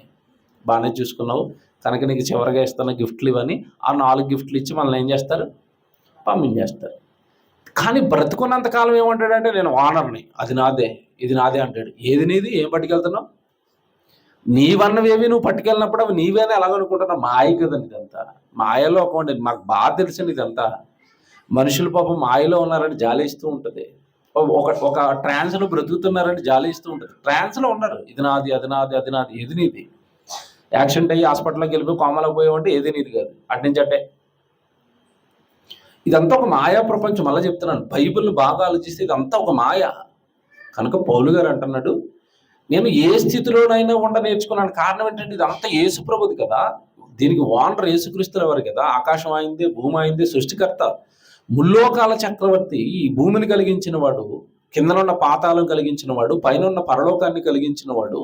బాగానే చూసుకున్నావు కనుక నీకు చివరిగా ఇస్తున్న గిఫ్ట్లు ఇవని ఆ 4 గిఫ్ట్లు ఇచ్చి మనల్ని ఏం చేస్తారు? పంపించేస్తారు. కానీ బ్రతుకున్నంతకాలం ఏమంటాడంటే నేను ఓనర్ని, అది నాదే, ఇది నాదే అంటాడు. ఏది నీది? ఏం పట్టుకెళ్తున్నావు? నీవన్నవేవి నువ్వు పట్టుకెళ్ళినప్పుడు అవి నీవేనా ఎలాగనుకుంటున్నావు? మాయ కదండి ఇదంతా. మాయలో ఒకండి మాకు బాగా తెలిసింది ఇదంతా. మనుషులు పాపం మాయలో ఉన్నారని జాలిస్తూ ఉంటుంది. ఒక ట్రాన్స్లో బ్రతుకుతున్నారని జాలిస్తూ ఉంటుంది. ట్రాన్స్లో ఉన్నారు, ఇది నాది, అది నాది, అది నాది. ఏది నీది? యాక్సిడెంట్ అయ్యి హాస్పిటల్లోకి వెళ్ళిపోయి కోమలోకి పోయావంటే ఏది నీది కాదు, అట్నుంచి అట్టే. ఇదంతా ఒక మాయా ప్రపంచం. మళ్ళీ చెప్తున్నాను, బైబిల్ని బాగా ఆలోచిస్తే ఇదంతా ఒక మాయ. కనుక పౌలు గారు అంటున్నాడు, నేను ఏ స్థితిలోనైనా నేర్చుకున్నాను. కారణం ఏంటంటే ఇదంతా యేసుప్రభుది కదా. దీనికి ఓనర్ యేసుక్రీస్తుల వారు కదా. ఆకాశం అయింది, భూమి అయింది, సృష్టికర్త, ముల్లోకాల చక్రవర్తి, ఈ భూమిని కలిగించిన వాడు, కిందనున్న పాతాళం కలిగించిన వాడు, పైన పరలోకాన్ని కలిగించిన వాడు,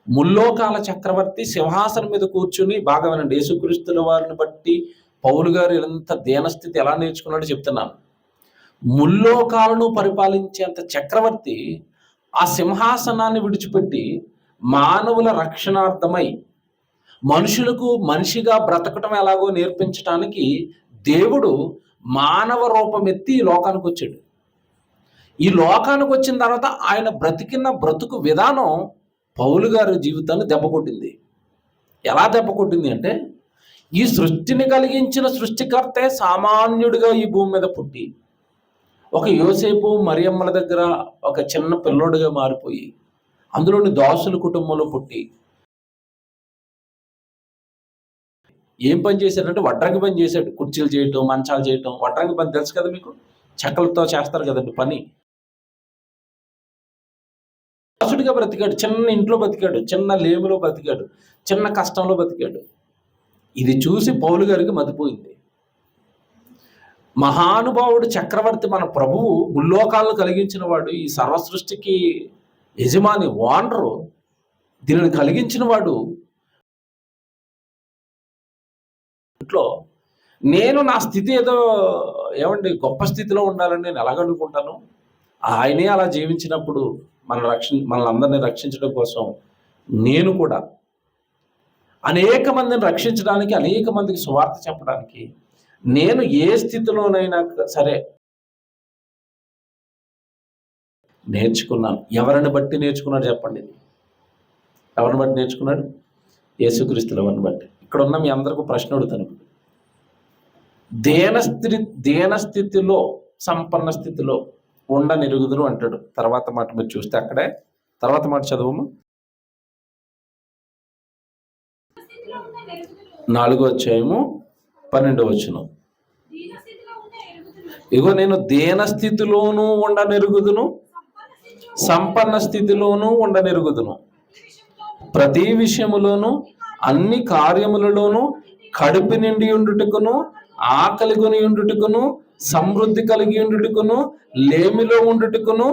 ముల్లోకాల చక్రవర్తి సింహాసనం మీద కూర్చుని. బాగా వినండి, యేసుక్రీస్తుల వారిని బట్టి పౌలు గారు ఎంత దీనస్థితి ఎలా నేర్చుకున్నాడో చెప్తున్నాను. ముల్లోకాలను పరిపాలించేంత చక్రవర్తి ఆ సింహాసనాన్ని విడిచిపెట్టి మానవుల రక్షణార్థమై మనుషులకు మనిషిగా బ్రతకటం ఎలాగో నేర్పించడానికి దేవుడు మానవ రూపం ఎత్తి ఈ లోకానికి వచ్చాడు. ఈ లోకానికి వచ్చిన తర్వాత ఆయన బ్రతికిన బ్రతుకు విధానం పౌలు గారి జీవితాన్ని దెబ్బకొట్టింది. ఎలా దెబ్బకొట్టింది అంటే, ఈ సృష్టిని కలిగించిన సృష్టికర్తే సామాన్యుడిగా ఈ భూమి మీద పుట్టి ఒక యోసేపు మరియమ్మల దగ్గర ఒక చిన్న పిల్లోడుగా మారిపోయి అందులోని దాసుల కుటుంబంలో పుట్టి ఏం పని చేశాడంటే వడ్రంగి పని చేశాడు. కుర్చీలు చేయటం, మంచాలు చేయటం. వడ్రంగి పని తెలుసు కదా మీకు, చెక్కలతో చేస్తారు కదండి పని. దాసుడిగా బ్రతికాడు, చిన్న ఇంట్లో బతికాడు, చిన్న లేములో బతికాడు, చిన్న కష్టంలో బతికాడు. ఇది చూసి పౌలు గారికి మతిపోయింది. మహానుభావుడు చక్రవర్తి మన ప్రభువు ముల్లోకాలను కలిగించిన వాడు, ఈ సర్వసృష్టికి యజమాని, ఓనరు, దీనిని కలిగించిన వాడు ఇంట్లో నేను నా స్థితి ఏదో ఏమండి గొప్ప స్థితిలో ఉండాలని నేను ఎలాగనుకుంటాను. ఆయనే అలా జీవించినప్పుడు మనల్ని అందరినీ రక్షించడం కోసం నేను కూడా అనేక మందిని రక్షించడానికి, అనేక మందికి సువార్త చెప్పడానికి నేను ఏ స్థితిలోనైనా సరే నేర్చుకున్నాను. ఎవరిని బట్టి నేర్చుకున్నాడు చెప్పండి? ఎవరిని బట్టి నేర్చుకున్నాడు? యేసుక్రీస్తుల వారిని బట్టి. ఇక్కడ ఉన్న మీ అందరికీ ప్రశ్న అడుగుతాను. దేనస్థితిలో సంపన్న స్థితిలో ఉండనెరుగుదును అంటాడు. తర్వాత మాట మీరు చూస్తే అక్కడే తర్వాత మాట చదువు. 4వ అధ్యాయము 12వ వచనం. ఇగో నేను దేన స్థితిలోనూ ఉండనెరుగుదును, సంపన్న స్థితిలోనూ ఉండనెరుగుదును, ప్రతి విషయములోను అన్ని కార్యములలోనూ కడుపు నిండి ఉండుటకును, ఆకలి కొని ఉండుటకును, సమృద్ధి కలిగి ఉండుటకును, లేమిలో ఉండుటకును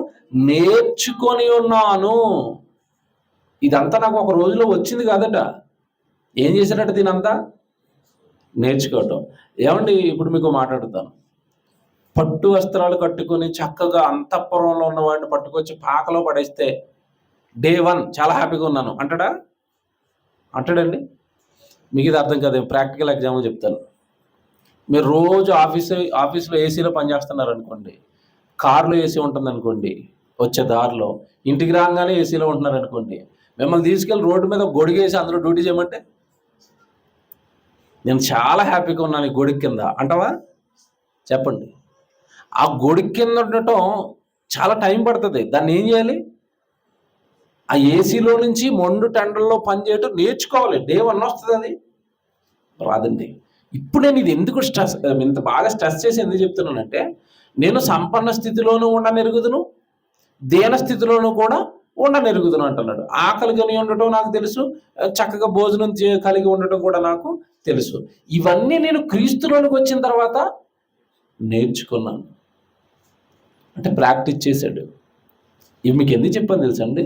నేర్చుకొని ఉన్నాను. ఇదంతా నాకు ఒక రోజులో వచ్చింది కాదట. ఏం చేశాడట? దీనంతా నేర్చుకోవటం. ఏమండి, ఇప్పుడు మీకు మాట్లాడుతాను. పట్టు వస్త్రాలు కట్టుకొని చక్కగా అంతఃపురంలో ఉన్న వాడిని పట్టుకొచ్చి పాకలో పడేస్తే డే 1 చాలా హ్యాపీగా ఉన్నాను అంటాడా? అంటాడండి? మీకు ఇది అర్థం కాదు. ప్రాక్టికల్ ఎగ్జాంపుల్ చెప్తాను. మీరు రోజు ఆఫీస్లో ఏసీలో పనిచేస్తున్నారు అనుకోండి, కార్లో ఏసీ ఉంటుంది అనుకోండి, వచ్చే దారిలో ఇంటికి రాగానే ఏసీలో ఉంటున్నారు అనుకోండి, మిమ్మల్ని తీసుకెళ్ళి రోడ్డు మీద గొడిగేసి అందులో డ్యూటీ చేయమంటే నేను చాలా హ్యాపీగా ఉన్నాను ఈ గొడుగు కింద అంటావా? చెప్పండి. ఆ గొడుగు కింద ఉండటం చాలా టైం పడుతుంది. దాన్ని ఏం చేయాలి? ఆ ఏసీలో నుంచి మొండు టెండర్లో పనిచేయటం నేర్చుకోవాలి. డే 1 వస్తుంది, అది రాదండి. ఇప్పుడు నేను ఇది ఎందుకు ఇంత బాగా స్ట్రెస్ చేసి ఎందుకు చెప్తున్నానంటే, నేను సంపన్న స్థితిలోనూ ఉండనెరుగుదును, దేన స్థితిలోనూ కూడా ఉండనెరుగుదును అంటున్నాడు. ఆకలి కొని ఉండటం నాకు తెలుసు, చక్కగా భోజనం కలిగి ఉండటం కూడా నాకు తెలుసు. ఇవన్నీ నేను క్రీస్తులోనికి వచ్చిన తర్వాత నేర్చుకున్నాను. అంటే ప్రాక్టీస్ చేశాడు. ఇవి మీకు ఎందుకు చెప్పాను తెలుసండి?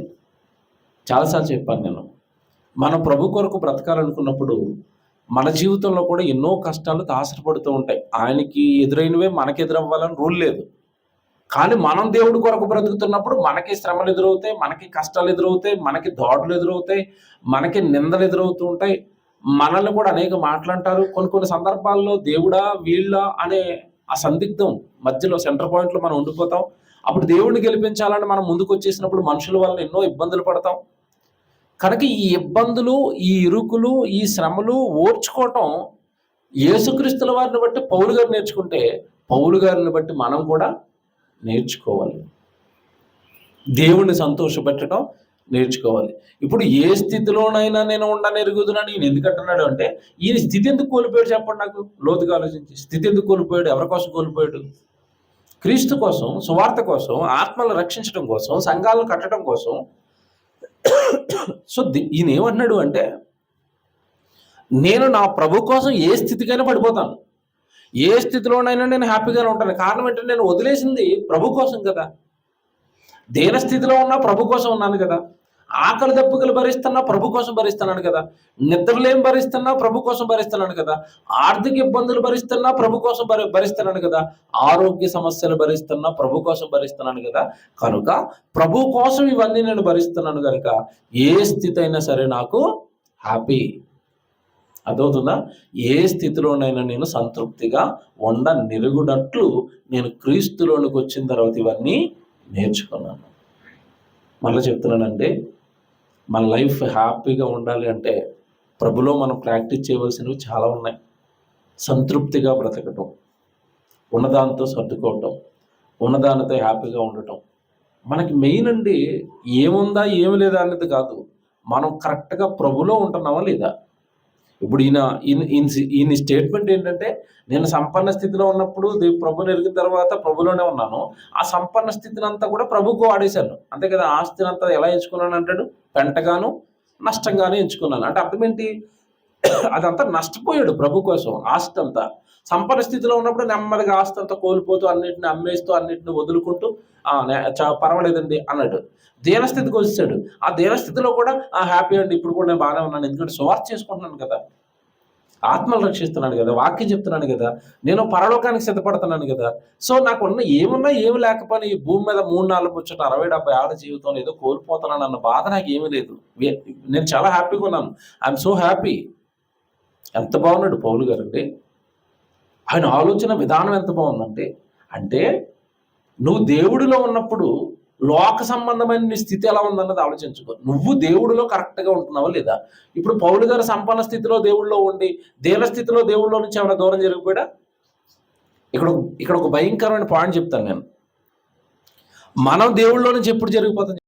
చాలాసార్లు చెప్పాను నేను. మన ప్రభు కొరకు బ్రతకాలనుకున్నప్పుడు మన జీవితంలో కూడా ఎన్నో కష్టాలు తాసరపడుతూ ఉంటాయి. ఆయనకి ఎదురైనవే మనకి ఎదురవ్వాలని రూల్ లేదు. కానీ మనం దేవుడి కొరకు బ్రతుకుతున్నప్పుడు మనకి శ్రమలు ఎదురవుతాయి, మనకి కష్టాలు ఎదురవుతాయి, మనకి దాడులు ఎదురవుతాయి, మనకి నిందలు ఎదురవుతూ ఉంటాయి. మనల్ని కూడా అనేక మాట్లాంటారు. కొన్ని సందర్భాల్లో దేవుడా వీళ్ళ అనే ఆ సందిగ్ధం మధ్యలో సెంటర్ పాయింట్లో మనం ఉండిపోతాం. అప్పుడు దేవుడిని గెలిపించాలని మనం ముందుకు వచ్చేసినప్పుడు మనుషుల వల్ల ఎన్నో ఇబ్బందులు పడతాం. కనుక ఈ ఇబ్బందులు, ఈ ఇరుకులు, ఈ శ్రమలు ఓర్చుకోవటం యేసుక్రీస్తుల వారిని బట్టి పౌలు గారు నేర్చుకుంటే, పౌలు గారిని బట్టి మనం కూడా నేర్చుకోవాలి. దేవుణ్ణి సంతోషపెట్టడం నేర్చుకోవాలి. ఇప్పుడు ఏ స్థితిలోనైనా నేను ఉండనెరుగుదునని ఈయన ఎందుకంటున్నాడు అంటే, ఈయన స్థితి ఎందుకు కోల్పోయాడు చెప్పండి నాకు? లోతుగా ఆలోచించి స్థితి ఎందుకు కోల్పోయాడు? ఎవరి కోసం కోల్పోయాడు? క్రీస్తు కోసం, సువార్త కోసం, ఆత్మలను రక్షించడం కోసం, సంఘాలను కట్టడం కోసం. సో ఈయన ఏమంటున్నాడు అంటే, నేను నా ప్రభు కోసం ఏ స్థితికైనా పడిపోతాను, ఏ స్థితిలోనైనా నేను హ్యాపీగానే ఉంటాను. కారణం ఏంటంటే నేను వదిలేసింది ప్రభు కోసం కదా. దేన స్థితిలో ఉన్నా ప్రభు కోసం ఉన్నాను కదా. ఆకలి దప్పుకలు భరిస్తున్నా ప్రభు కోసం భరిస్తున్నాను కదా, నిద్రలేం భరిస్తున్నా ప్రభు కోసం భరిస్తున్నాను కదా, ఆర్థిక ఇబ్బందులు భరిస్తున్నా ప్రభు కోసం భరిస్తున్నాను కదా, ఆరోగ్య సమస్యలు భరిస్తున్నా ప్రభు కోసం భరిస్తున్నాను కదా, కనుక ప్రభు కోసం ఇవన్నీ నేను భరిస్తున్నాను కనుక ఏ స్థితి అయినా సరే నాకు హ్యాపీ. అర్థమవుతుందా? ఏ స్థితిలోనైనా నేను సంతృప్తిగా నిరుగునట్లు నేను క్రీస్తులోనికి వచ్చిన తర్వాత ఇవన్నీ నేర్చుకున్నాను. మళ్ళీ చెప్తున్నానండి, మన లైఫ్ హ్యాపీగా ఉండాలి అంటే ప్రభులో మనం ప్రాక్టీస్ చేయవలసినవి చాలా ఉన్నాయి. సంతృప్తిగా బ్రతకటం, ఉన్నదానితో సర్దుకోవటం, ఉన్నదానితో హ్యాపీగా ఉండటం. మనకి మెయిన్ అండి ఏముందా ఏమి లేదా అనేది కాదు, మనం కరెక్ట్గా ప్రభులో ఉంటున్నామా లేదా. ఇప్పుడు ఈయన స్టేట్మెంట్ ఏంటంటే, నేను సంపన్న స్థితిలో ఉన్నప్పుడు ప్రభుని ఎరిగిన తర్వాత ప్రభులోనే ఉన్నాను, ఆ సంపన్న స్థితిని అంతా కూడా ప్రభుకు వాడేశాను, అంతే కదా. ఆస్తిని అంతా ఎలా ఎంచుకున్నాను అంటాడు, పెంటగాను నష్టంగానే ఎంచుకున్నాను. అంటే అర్థం ఏంటి, అదంతా నష్టపోయాడు ప్రభు కోసం. ఆస్తి అంతా సంపన్న స్థితిలో ఉన్నప్పుడు నెమ్మదిగా ఆస్తి అంతా కోల్పోతూ అన్నిటిని అమ్మేస్తూ అన్నిటిని వదులుకుంటూ పర్వాలేదండి అన్నాడు. దీనస్థితికి వచ్చాడు. ఆ దీనస్థితిలో కూడా హ్యాపీ అండి, ఇప్పుడు కూడా నేను బాగానే ఉన్నాను, ఎందుకంటే సువార్త చేసుకుంటున్నాను కదా, ఆత్మలు రక్షిస్తున్నాను కదా, వాక్యం చెప్తున్నాను కదా, నేను పరలోకానికి సిద్ధపడుతున్నాను కదా. సో నాకు ఏమున్నా ఏమి లేకపోయినా ఈ భూమి మీద 3-4 ముచ్చట 60-70 ఏళ్ళ జీవితంలో ఏదో కోల్పోతున్నాను అన్న బాధ నాకు ఏమీ లేదు. నేను చాలా హ్యాపీగా ఉన్నాను. I'm so happy. ఎంత బాగున్నాడు పౌలు గారు అండి. ఆయన ఆలోచన విధానం ఎంత బాగుందంటే, అంటే నువ్వు దేవుడిలో ఉన్నప్పుడు లోక సంబంధమైన నీ స్థితి ఎలా ఉందన్నది ఆలోచించుకో. నువ్వు దేవుడిలో కరెక్ట్గా ఉంటున్నావా లేదా. ఇప్పుడు పౌలు గారు సంపన్న స్థితిలో దేవుడిలో ఉండి దీన స్థితిలో దేవుడిలో నుంచి ఏమైనా దూరం జరిగిపోయాడా. ఇక్కడ ఒక భయంకరమైన పాయింట్ చెప్తాను నేను. మనం దేవుడిలో నుంచి ఎప్పుడు జరిగిపోతుంది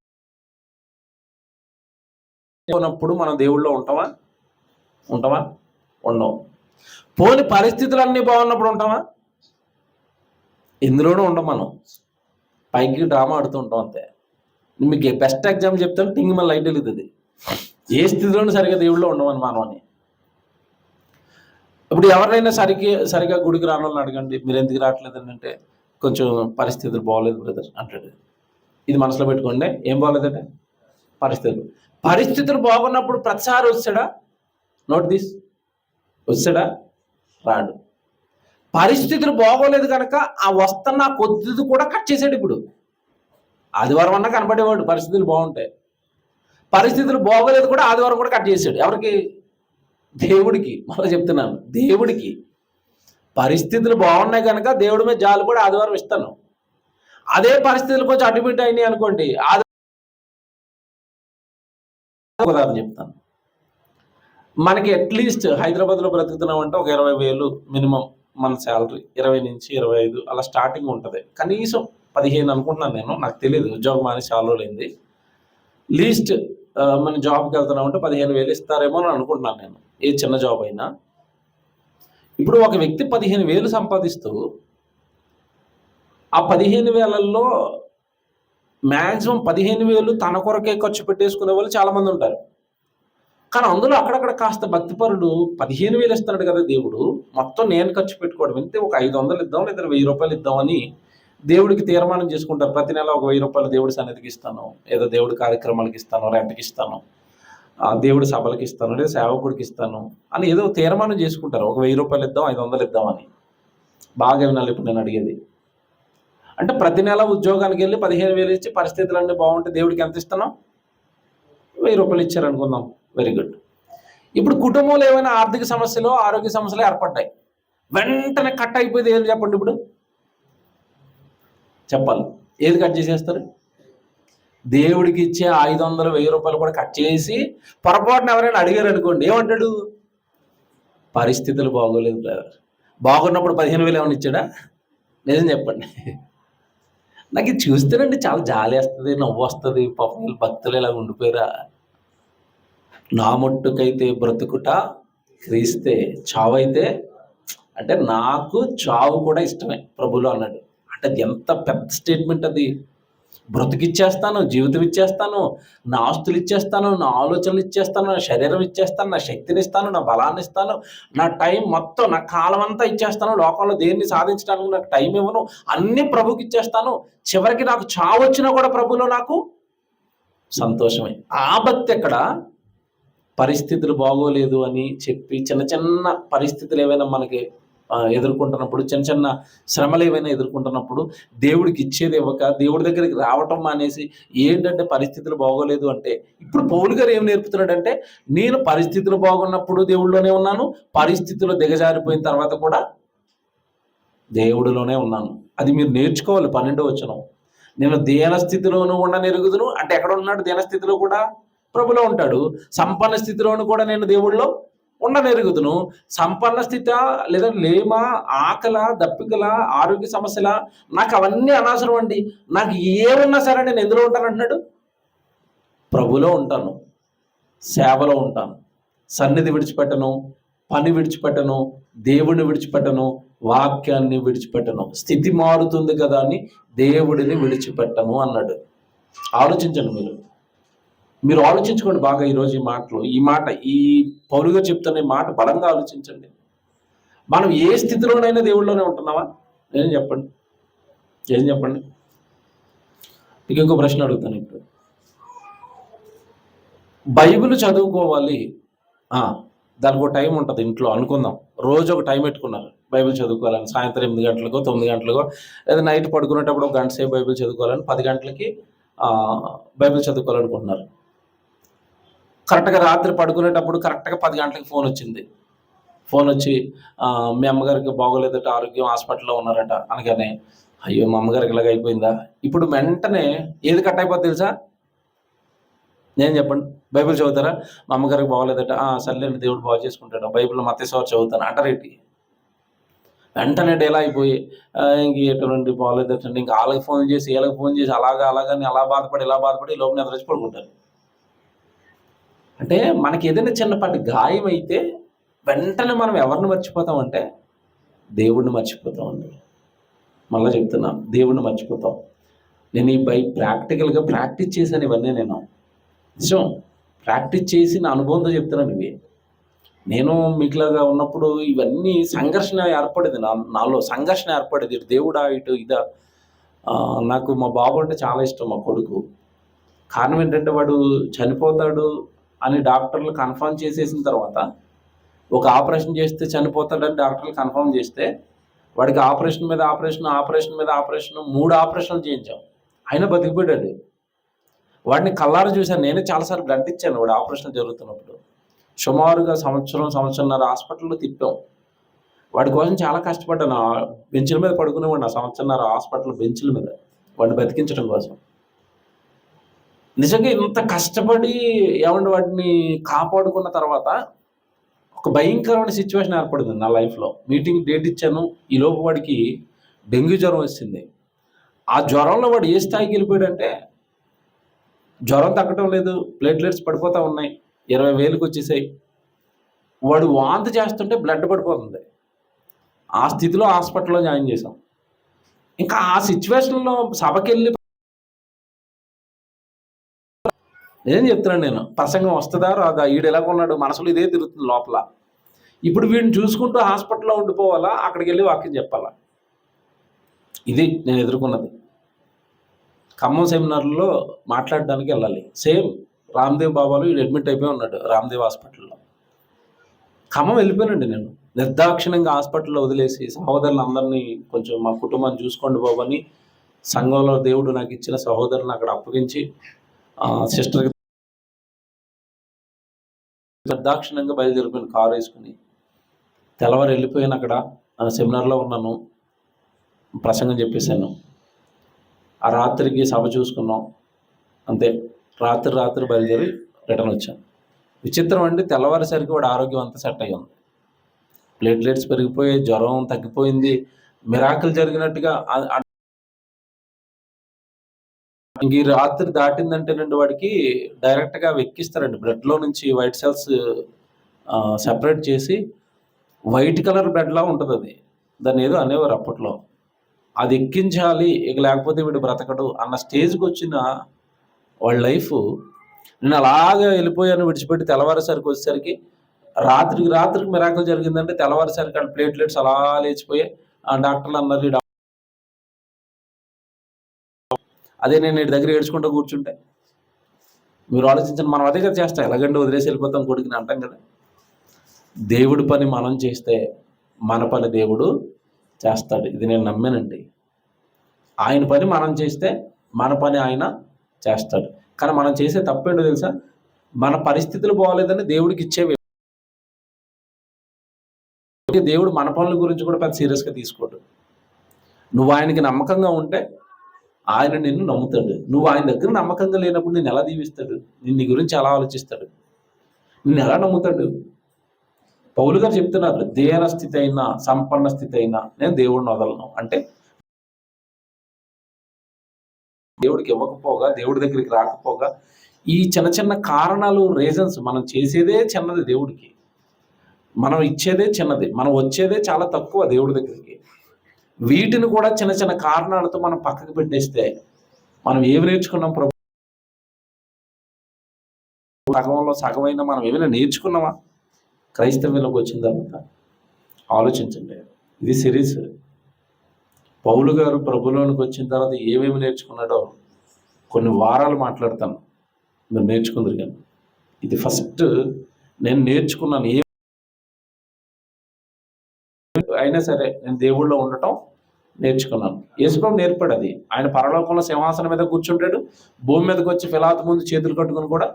ఉన్నప్పుడు మనం దేవుడిలో ఉంటామా ఉండవు. పోని పరిస్థితులు అన్నీ బాగున్నప్పుడు ఉంటామా, ఎందులోనూ ఉండం. మనం పైకి డ్రామా ఆడుతూ ఉంటాం అంతే. మీకు బెస్ట్ ఎగ్జాంపుల్ చెప్తాను, టింగ్ మన లైట్ వెలుగుతుంది. ఏ స్థితిలోనూ సరిగా దేవుడిలో ఉండమని మానవని. ఇప్పుడు ఎవరినైనా సరిగా గుడికి రావాలని అడగండి, మీరు ఎందుకు రావట్లేదని అంటే, కొంచెం పరిస్థితులు బాగోలేదు బ్రదర్ అంటాడు. ఇది మనసులో పెట్టుకోండి, ఏం బాగోలేదంటే పరిస్థితులు బాగున్నప్పుడు ప్రతిసారి వచ్చాడా, నోట్ దిస్, వచ్చాడా, రాడు. పరిస్థితులు బాగోలేదు కనుక ఆ వస్తున్న కొద్దిది కూడా కట్ చేసాడు. ఇప్పుడు ఆదివారం అన్నా కనపడేవాడు పరిస్థితులు బాగుంటాయి, పరిస్థితులు బాగోలేదు కూడా ఆదివారం కూడా కట్ చేసాడు. ఎవరికి? దేవుడికి. మళ్ళీ చెప్తున్నాను, దేవుడికి. పరిస్థితులు బాగున్నాయి కనుక దేవుడి మీద జాలు కూడా ఆదివారం ఇస్తాను. అదే పరిస్థితులు కొంచెం అడ్డుబిట్ అయినాయి అనుకోండి, ఉదాహరణ చెప్తాను. మనకి అట్లీస్ట్ హైదరాబాద్లో బ్రతుకుతున్నామంటే ఒక 20,000 మినిమం మన శాలరీ, 20 నుంచి 25 అలా స్టార్టింగ్ ఉంటుంది. కనీసం 15 అనుకుంటున్నాను నేను, నాకు తెలియదు, ఉద్యోగం అనేది చాలా రోజులైంది. లీస్ట్ మన జాబ్కి వెళ్తున్నామంటే 15,000 ఇస్తారేమో అని అనుకుంటున్నాను నేను, ఏ చిన్న జాబ్ అయినా. ఇప్పుడు ఒక వ్యక్తి 15,000 సంపాదిస్తూ ఆ 15,000లో మ్యాక్సిమం 15,000 తన కొరకే ఖర్చు పెట్టేసుకునే వాళ్ళు చాలామంది ఉంటారు. కానీ అందులో అక్కడక్కడ కాస్త భక్తిపరుడు 15,000 ఇస్తున్నాడు కదా దేవుడు, మొత్తం నేను ఖర్చు పెట్టుకోవడం ఇంతే, ఒక 500 ఇద్దాం లేదా 1,000 రూపాయలు ఇద్దామని దేవుడికి తీర్మానం చేసుకుంటారు. ప్రతి నెల ఒక 1,000 రూపాయలు దేవుడి సన్నిధికి ఇస్తాను, ఏదో దేవుడి కార్యక్రమాలకి ఇస్తాను, రెంట్కి ఇస్తాను, దేవుడి సభలకి ఇస్తాను, లేదా సేవకుడికి ఇస్తాను అని ఏదో తీర్మానం చేసుకుంటారు. ఒక 1,000 రూపాయలు ఇద్దాం, 500 ఇద్దామని. బాగా వినాలి ఇప్పుడు నేను అడిగేది. అంటే ప్రతి నెల ఉద్యోగానికి వెళ్ళి 15,000 ఇచ్చి పరిస్థితులన్నీ బాగుంటే దేవుడికి ఎంత ఇస్తున్నాం? 1,000 రూపాయలు ఇచ్చారు అనుకుందాం, వెరీ గుడ్. ఇప్పుడు కుటుంబంలో ఏమైనా ఆర్థిక సమస్యలు, ఆరోగ్య సమస్యలు ఏర్పడ్డాయి, వెంటనే కట్ అయిపోయింది ఏది చెప్పండి. ఇప్పుడు చెప్పాలి, ఏది కట్ చేసేస్తారు? దేవుడికి ఇచ్చే 500, 1,000 రూపాయలు కూడా కట్ చేసి పొరపాటున ఎవరైనా అడిగారు అనుకోండి, ఏమంటాడు? పరిస్థితులు బాగోలేదు బ్రదర్. బాగున్నప్పుడు 15,000 ఏమైనా ఇచ్చాడా? నిజం చెప్పండి. నాకు ఇది చూస్తేనండి చాలా జాలి వేస్తుంది, నవ్వు వస్తుంది. పాపం భక్తులు ఇలా ఉండిపోయారా. నా మట్టుకైతే బ్రతుకుట క్రీస్తే, చావైతే అంటే నాకు చావు కూడా ఇష్టమే ప్రభులో అన్నాడు. అంటే అది ఎంత పెద్ద స్టేట్మెంట్ అది. బ్రతుకిచ్చేస్తాను, జీవితం ఇచ్చేస్తాను, నా ఆస్తులు ఇచ్చేస్తాను, నా ఆలోచనలు ఇచ్చేస్తాను, నా శరీరం ఇచ్చేస్తాను, నా శక్తిని ఇస్తాను, నా బలాన్ని ఇస్తాను, నా టైం మొత్తం, నా కాలం అంతా ఇచ్చేస్తాను, లోకంలో దేన్ని సాధించడానికి నాకు టైం ఇవ్వను, అన్ని ప్రభుకి ఇచ్చేస్తాను. చివరికి నాకు చావు వచ్చినా కూడా ప్రభులో నాకు సంతోషమే. ఆ భక్తి ఎక్కడ? పరిస్థితులు బాగోలేదు అని చెప్పి చిన్న చిన్న పరిస్థితులు ఏవైనా మనకి ఎదుర్కొంటున్నప్పుడు, చిన్న చిన్న శ్రమలు ఏవైనా ఎదుర్కొంటున్నప్పుడు దేవుడికి ఇచ్చేది ఇవ్వక దేవుడి దగ్గరికి రావటం మానేసి, ఏంటంటే పరిస్థితులు బాగోలేదు అంటే, ఇప్పుడు పౌలు గారు ఏం నేర్పుతున్నాడంటే, నేను పరిస్థితులు బాగున్నప్పుడు దేవుడిలోనే ఉన్నాను, పరిస్థితులు దిగజారిపోయిన తర్వాత కూడా దేవుడిలోనే ఉన్నాను. అది మీరు నేర్చుకోవాలి. 12వ వచనం, నేను దీనస్థితిలోను ఉండనెరుగుదును అంటే ఎక్కడ ఉన్నాడు? దీనస్థితిలో కూడా ప్రభులో ఉంటాడు. సంపన్న స్థితిలోను కూడా నేను దేవుడిలో ఉండనెరుగుదును. సంపన్న స్థితి లేదా లేమ, ఆకల, దప్పికల, ఆరోగ్య సమస్యల, నాకు అవన్నీ అనవసరం అండి. నాకు ఏమున్నా సరే నేను ఎందులో ఉంటాను అంటున్నాడు? ప్రభులో ఉంటాను, సేవలో ఉంటాను, సన్నిధి విడిచిపెట్టను, పని విడిచిపెట్టను, దేవుడిని విడిచిపెట్టను, వాక్యాన్ని విడిచిపెట్టను. స్థితి మారుతుంది కదా అని దేవుడిని విడిచిపెట్టను అన్నాడు. ఆలోచించండి. మీరు ఆలోచించుకోండి బాగా ఈరోజు ఈ మాటలు. ఈ పౌలుగా చెప్తున్న మాట బలంగా ఆలోచించండి. మనం ఏ స్థితిలోనైనా దేవుళ్ళలోనే ఉంటున్నావా? ఏం చెప్పండి. మీకు ఇంకో ప్రశ్న అడుగుతాను. ఇప్పుడు బైబిల్ చదువుకోవాలి, దానికి ఒక టైం ఉంటుంది ఇంట్లో అనుకుందాం. రోజు ఒక టైం పెట్టుకున్నారు బైబిల్ చదువుకోవాలని. సాయంత్రం 8 గంటలకో 9 గంటలకో లేదా నైట్ పడుకునేటప్పుడు ఒక గంట సేపు బైబిల్ చదువుకోవాలని, 10 గంటలకి బైబిల్ చదువుకోవాలనుకుంటున్నారు. కరెక్ట్గా రాత్రి పడుకునేటప్పుడు కరెక్ట్గా 10 గంటలకి ఫోన్ వచ్చింది. ఫోన్ వచ్చి మీ అమ్మగారికి బాగోలేదట, ఆరోగ్యం, హాస్పిటల్లో ఉన్నారట అనగానే, అయ్యో మా అమ్మగారికి ఇలాగ అయిపోయిందా? ఇప్పుడు వెంటనే ఏది కట్ అయిపోద్ది తెలుసా? నేను చెప్పండి. బైబిల్ చదువుతారా? మా అమ్మగారికి బాగోలేదట, సర్లేండి దేవుడు బాగు చేసుకుంటాడు, బైబిల్లో మత్తయి సువార్త చదువుతాను అంటారేంటి? వెంటనే డేలా అయిపోయి ఇంక ఎటువంటి బాగోలేదటండి, ఇంకా వాళ్ళకి ఫోన్ చేసి వీళ్ళకి ఫోన్ చేసి అలాగని అలా బాధపడి ఇలా బాధపడి లోపల నిద్రచి పడుకుంటారు. అంటే మనకి ఏదైనా చిన్నపాటి గాయం అయితే వెంటనే మనం ఎవరిని మర్చిపోతామంటే దేవుడిని మర్చిపోతామండి. మళ్ళీ చెప్తున్నా, దేవుడిని మర్చిపోతాం. నేను ఈ ప్రాక్టికల్గా ప్రాక్టీస్ చేశాను ఇవన్నీ. నేను నిజం ప్రాక్టీస్ చేసి నా అనుభవంతో చెప్తున్నాను ఇవి. నేను మీకులాగా ఉన్నప్పుడు ఇవన్నీ సంఘర్షణ ఏర్పడేది, నాలో సంఘర్షణ ఏర్పడేది. ఇటు దేవుడా ఇటు ఇదా. నాకు మా బాబు అంటే చాలా ఇష్టం, మా కొడుకు. కారణం ఏంటంటే వాడు చనిపోతాడు అని డాక్టర్లు కన్ఫర్మ్ చేసేసిన తర్వాత, ఒక ఆపరేషన్ చేస్తే చనిపోతాడని డాక్టర్లు కన్ఫర్మ్ చేస్తే, వాడికి ఆపరేషన్ మీద ఆపరేషన్ 3 ఆపరేషన్లు చేయించాం, అయినా బతికిపోయాడు. వాడిని కళ్ళారా చూశాను. నేనే చాలాసార్లు బ్లడ్ ఇచ్చాను వాడు ఆపరేషన్ జరుగుతున్నప్పుడు. సుమారుగా సంవత్సరంన్నర హాస్పిటల్లో తిప్పాం. వాడి కోసం చాలా కష్టపడ్డాను. బెంచ్ల మీద పడుకునేవాడిని ఆ సంవత్సరంన్నర హాస్పిటల్ బెంచ్ల మీద వాడిని బతికించడం కోసం. నిజంగా ఇంత కష్టపడి వాటిని కాపాడుకున్న తర్వాత ఒక భయంకరమైన సిచ్యువేషన్ ఏర్పడింది నా లైఫ్లో. మీటింగ్ డేట్ ఇచ్చాను, ఈలోపు వాడికి డెంగ్యూ జ్వరం వచ్చింది. ఆ జ్వరంలో వాడు ఏ స్థాయికి వెళ్ళిపోయాడంటే, జ్వరం తగ్గటం లేదు, ప్లేట్లెట్స్ పడిపోతూ ఉన్నాయి, 20,000కి వచ్చేసాయి. వాడు వాంతి చేస్తుంటే బ్లడ్ పడిపోతుంది. ఆ స్థితిలో హాస్పిటల్లో జాయిన్ చేసాం. ఇంకా ఆ సిచ్యువేషన్లో సభకెళ్ళి ఏం చెప్తున్నాను నేను, ప్రసంగం వస్తుందా రాదా, ఈడు ఎలాగున్నాడు, మనసులో ఇదే తిరుగుతుంది లోపల. ఇప్పుడు వీడిని చూసుకుంటూ హాస్పిటల్లో ఉండిపోవాలా, అక్కడికి వెళ్ళి వాక్యం చెప్పాలా? ఇది నేను ఎదుర్కొన్నది. ఖమ్మం సెమినార్లో మాట్లాడడానికి వెళ్ళాలి. సేమ్ రామ్దేవ్ బాబాలో వీడు అడ్మిట్ అయిపోయి ఉన్నాడు రామ్దేవ్ హాస్పిటల్లో. ఖమ్మం వెళ్ళిపోయానండి నేను నిర్దాక్షిణ్యంగా. హాస్పిటల్లో వదిలేసి సహోదరులు అందరినీ, కొంచెం మా కుటుంబాన్ని చూసుకోండి బాబు అని సంఘంలో దేవుడు నాకు ఇచ్చిన సహోదరులను అక్కడ అప్పగించి సిస్టర్కి నిర్దాక్షిణ్యంగా బయలుదేరిపోయిన కారు వేసుకుని. తెల్లవారు వెళ్ళిపోయాను. అక్కడ సెమినార్లో ఉన్నాను, ప్రసంగం చెప్పేశాను. ఆ రాత్రికి సభ చూసుకున్నాం, అంతే. రాత్రి బయలుదేరి రిటర్న్ వచ్చాను. విచిత్రం అండి, తెల్లవారేసరికి వాడు ఆరోగ్యం అంతా సెట్ అయ్యి ఉంది. ప్లేట్లెట్స్ పెరిగిపోయి, జ్వరం తగ్గిపోయింది, మిరాకిల్ జరిగినట్టుగా. ఇంక ఈ రాత్రి దాటిందంటేనండి వాడికి డైరెక్ట్గా ఎక్కిస్తారండి. బ్లడ్లో నుంచి వైట్ సెల్స్ సెపరేట్ చేసి వైట్ కలర్ బ్లడ్లా ఉంటుంది అది. దాన్ని ఏదో అనేవారు అప్పట్లో. అది ఎక్కించాలి, ఇక లేకపోతే వీడు బ్రతకడు అన్న స్టేజ్కి వచ్చిన వాళ్ళ లైఫ్. నేను అలాగే వెళ్ళిపోయాను, విడిచిపెట్టి తెల్లవారేసరికి వచ్చేసరికి రాత్రికి మిరాకిల్ జరిగిందంటే, తెల్లవారేసరికి వాళ్ళ ప్లేట్లెట్స్ అలా లేచిపోయి డాక్టర్లు అన్నారు. అదే నేను వీడి దగ్గర ఏడ్చుకుంటూ కూర్చుంటే మీరు ఆలోచించండి, మనం అదే కదా చేస్తాం. ఎలాగంటే వదిలేసి వెళ్ళిపోతాం కొడుకుని అంటాం కదా. దేవుడి పని మనం చేస్తే మన పని దేవుడు చేస్తాడు. ఇది నేను నమ్మానండి. ఆయన పని మనం చేస్తే మన పని ఆయన చేస్తాడు. కానీ మనం చేసే తప్పేంటో తెలుసా? మన పరిస్థితులు బాగోలేదని దేవుడికి ఇచ్చేవి. దేవుడు మన పనుల గురించి కూడా పెద్ద సీరియస్గా తీసుకోడు. నువ్వు ఆయనకి నమ్మకంగా ఉంటే ఆయన నిన్ను నమ్ముతాడు. నువ్వు ఆయన దగ్గర నమ్మకంగా లేనప్పుడు నిన్ను ఎలా దీవిస్తాడు? నీ గురించి ఎలా ఆలోచిస్తాడు? నిన్ను ఎలా నమ్ముతాడు? పౌలు గారు చెప్తున్నారు, దీన స్థితి అయినా సంపన్న స్థితి అయినా నేను దేవుడిని వదలను. అంటే దేవుడికి ఇవ్వకపోగా, దేవుడి దగ్గరికి రాకపోగా, ఈ చిన్న చిన్న కారణాలు, రీజన్స్, మనం చేసేదే చిన్నది దేవుడికి, మనం ఇచ్చేదే చిన్నది, మనం వచ్చేదే చాలా తక్కువ దేవుడి దగ్గరికి. వీటిని కూడా చిన్న చిన్న కారణాలతో మనం పక్కకు పెట్టేస్తే మనం ఏమి నేర్చుకున్నాం? ప్రభు సగంలో సగమైనా మనం ఏమైనా నేర్చుకున్నామా? క్రైస్తవ్యంలోకి వచ్చిన తర్వాత ఆలోచించండి. ఇది సిరీస్. పౌలు గారు ప్రభులోనికి వచ్చిన తర్వాత ఏమేమి నేర్చుకున్నాడో కొన్ని వారాలు మాట్లాడతాను, మీరు నేర్చుకుందరు. కానీ ఇది ఫస్ట్ నేను నేర్చుకున్నాను. అయినా సరే నేను దేవుళ్ళో ఉండటం నేర్చుకున్నాను. యేసుప్రభు నేర్పాడు అది. ఆయన పరలోకంలో సింహాసనం మీద కూర్చుంటాడు, భూమి మీదకి వచ్చి ఫిలాతు ముందు చేతులు కట్టుకుని కూడా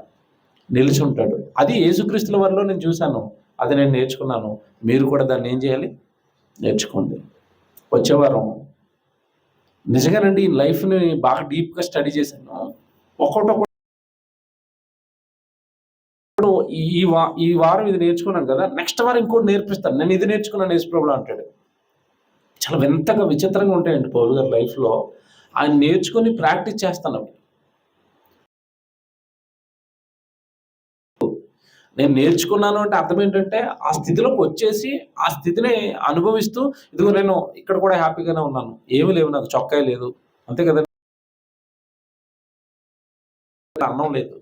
నిలిచి ఉంటాడు. అది యేసుక్రీస్తుల వారిలో నేను చూశాను, అది నేను నేర్చుకున్నాను. మీరు కూడా దాన్ని ఏం చేయాలి? నేర్చుకోండి. వచ్చేవారం నిజంగానండి ఈ లైఫ్ని బాగా డీప్గా స్టడీ చేశాను. ఒక్కొక్కటి ఈ వారం ఇది నేర్చుకున్నాను కదా, నెక్స్ట్ వారం ఇంకోటి నేర్పిస్తాను, నేను ఇది నేర్చుకున్నాను యేసుప్రభులో అంటాడు. చాలా వింతగా విచిత్రంగా ఉంటాయండి పౌలు గారి లైఫ్లో. ఆయన నేర్చుకుని ప్రాక్టీస్ చేస్తాను. నేను నేర్చుకున్నాను అంటే అర్థం ఏంటంటే ఆ స్థితిలోకి వచ్చేసి ఆ స్థితిని అనుభవిస్తూ, ఇదిగో నేను ఇక్కడ కూడా హ్యాపీగానే ఉన్నాను, ఏమీ లేవు, నాకు చొక్కా లేదు, అంతే కదా, అన్నం లేదు.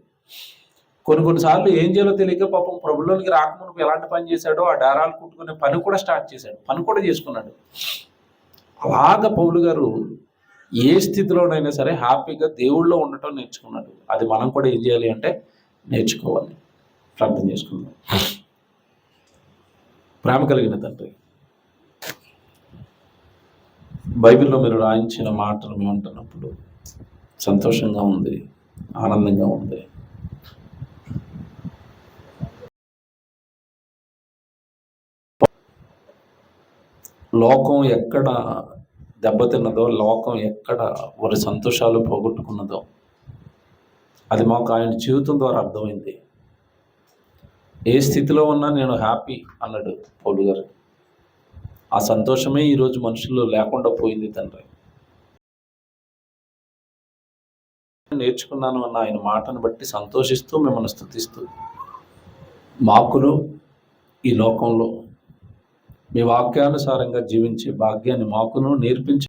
కొన్నిసార్లు ఏం చేయాలో తెలియక పాపం ప్రభులోనికి రాకముందు ఎలాంటి పని చేశాడో ఆ డేరాలు కుట్టుకునే పని కూడా స్టార్ట్ చేశాడు, పని కూడా చేసుకున్నాడు. అలాగ పౌలు గారు ఏ స్థితిలోనైనా సరే హ్యాపీగా దేవుళ్ళో ఉండటం నేర్చుకున్నాడు. అది మనం కూడా ఏం చేయాలి అంటే నేర్చుకోవాలి. ప్రార్థన చేసుకుందాం. ప్రేమ కలిగిన తండ్రి, బైబిల్లో మీరు రాయించిన మాటలు మేము అంటున్నప్పుడు సంతోషంగా ఉంది, ఆనందంగా ఉంది. లోకం ఎక్కడ దెబ్బతిన్నదో, లోకం ఎక్కడ వారి సంతోషాలు పోగొట్టుకున్నదో అది మాకు ఆయన జీవితం ద్వారా అర్థమైంది. ఏ స్థితిలో ఉన్నా నేను హ్యాపీ అన్నాడు పౌలు గారు. ఆ సంతోషమే ఈరోజు మనుషుల్లో లేకుండా పోయింది తండ్రి. నేర్చుకున్నాను అన్న ఆయన మాటను బట్టి సంతోషిస్తూ మిమ్మల్ని స్తుతిస్తూ, మాకును ఈ లోకంలో మీ వాక్యానుసారంగా జీవించే భాగ్యాన్ని మాకును నేర్పించి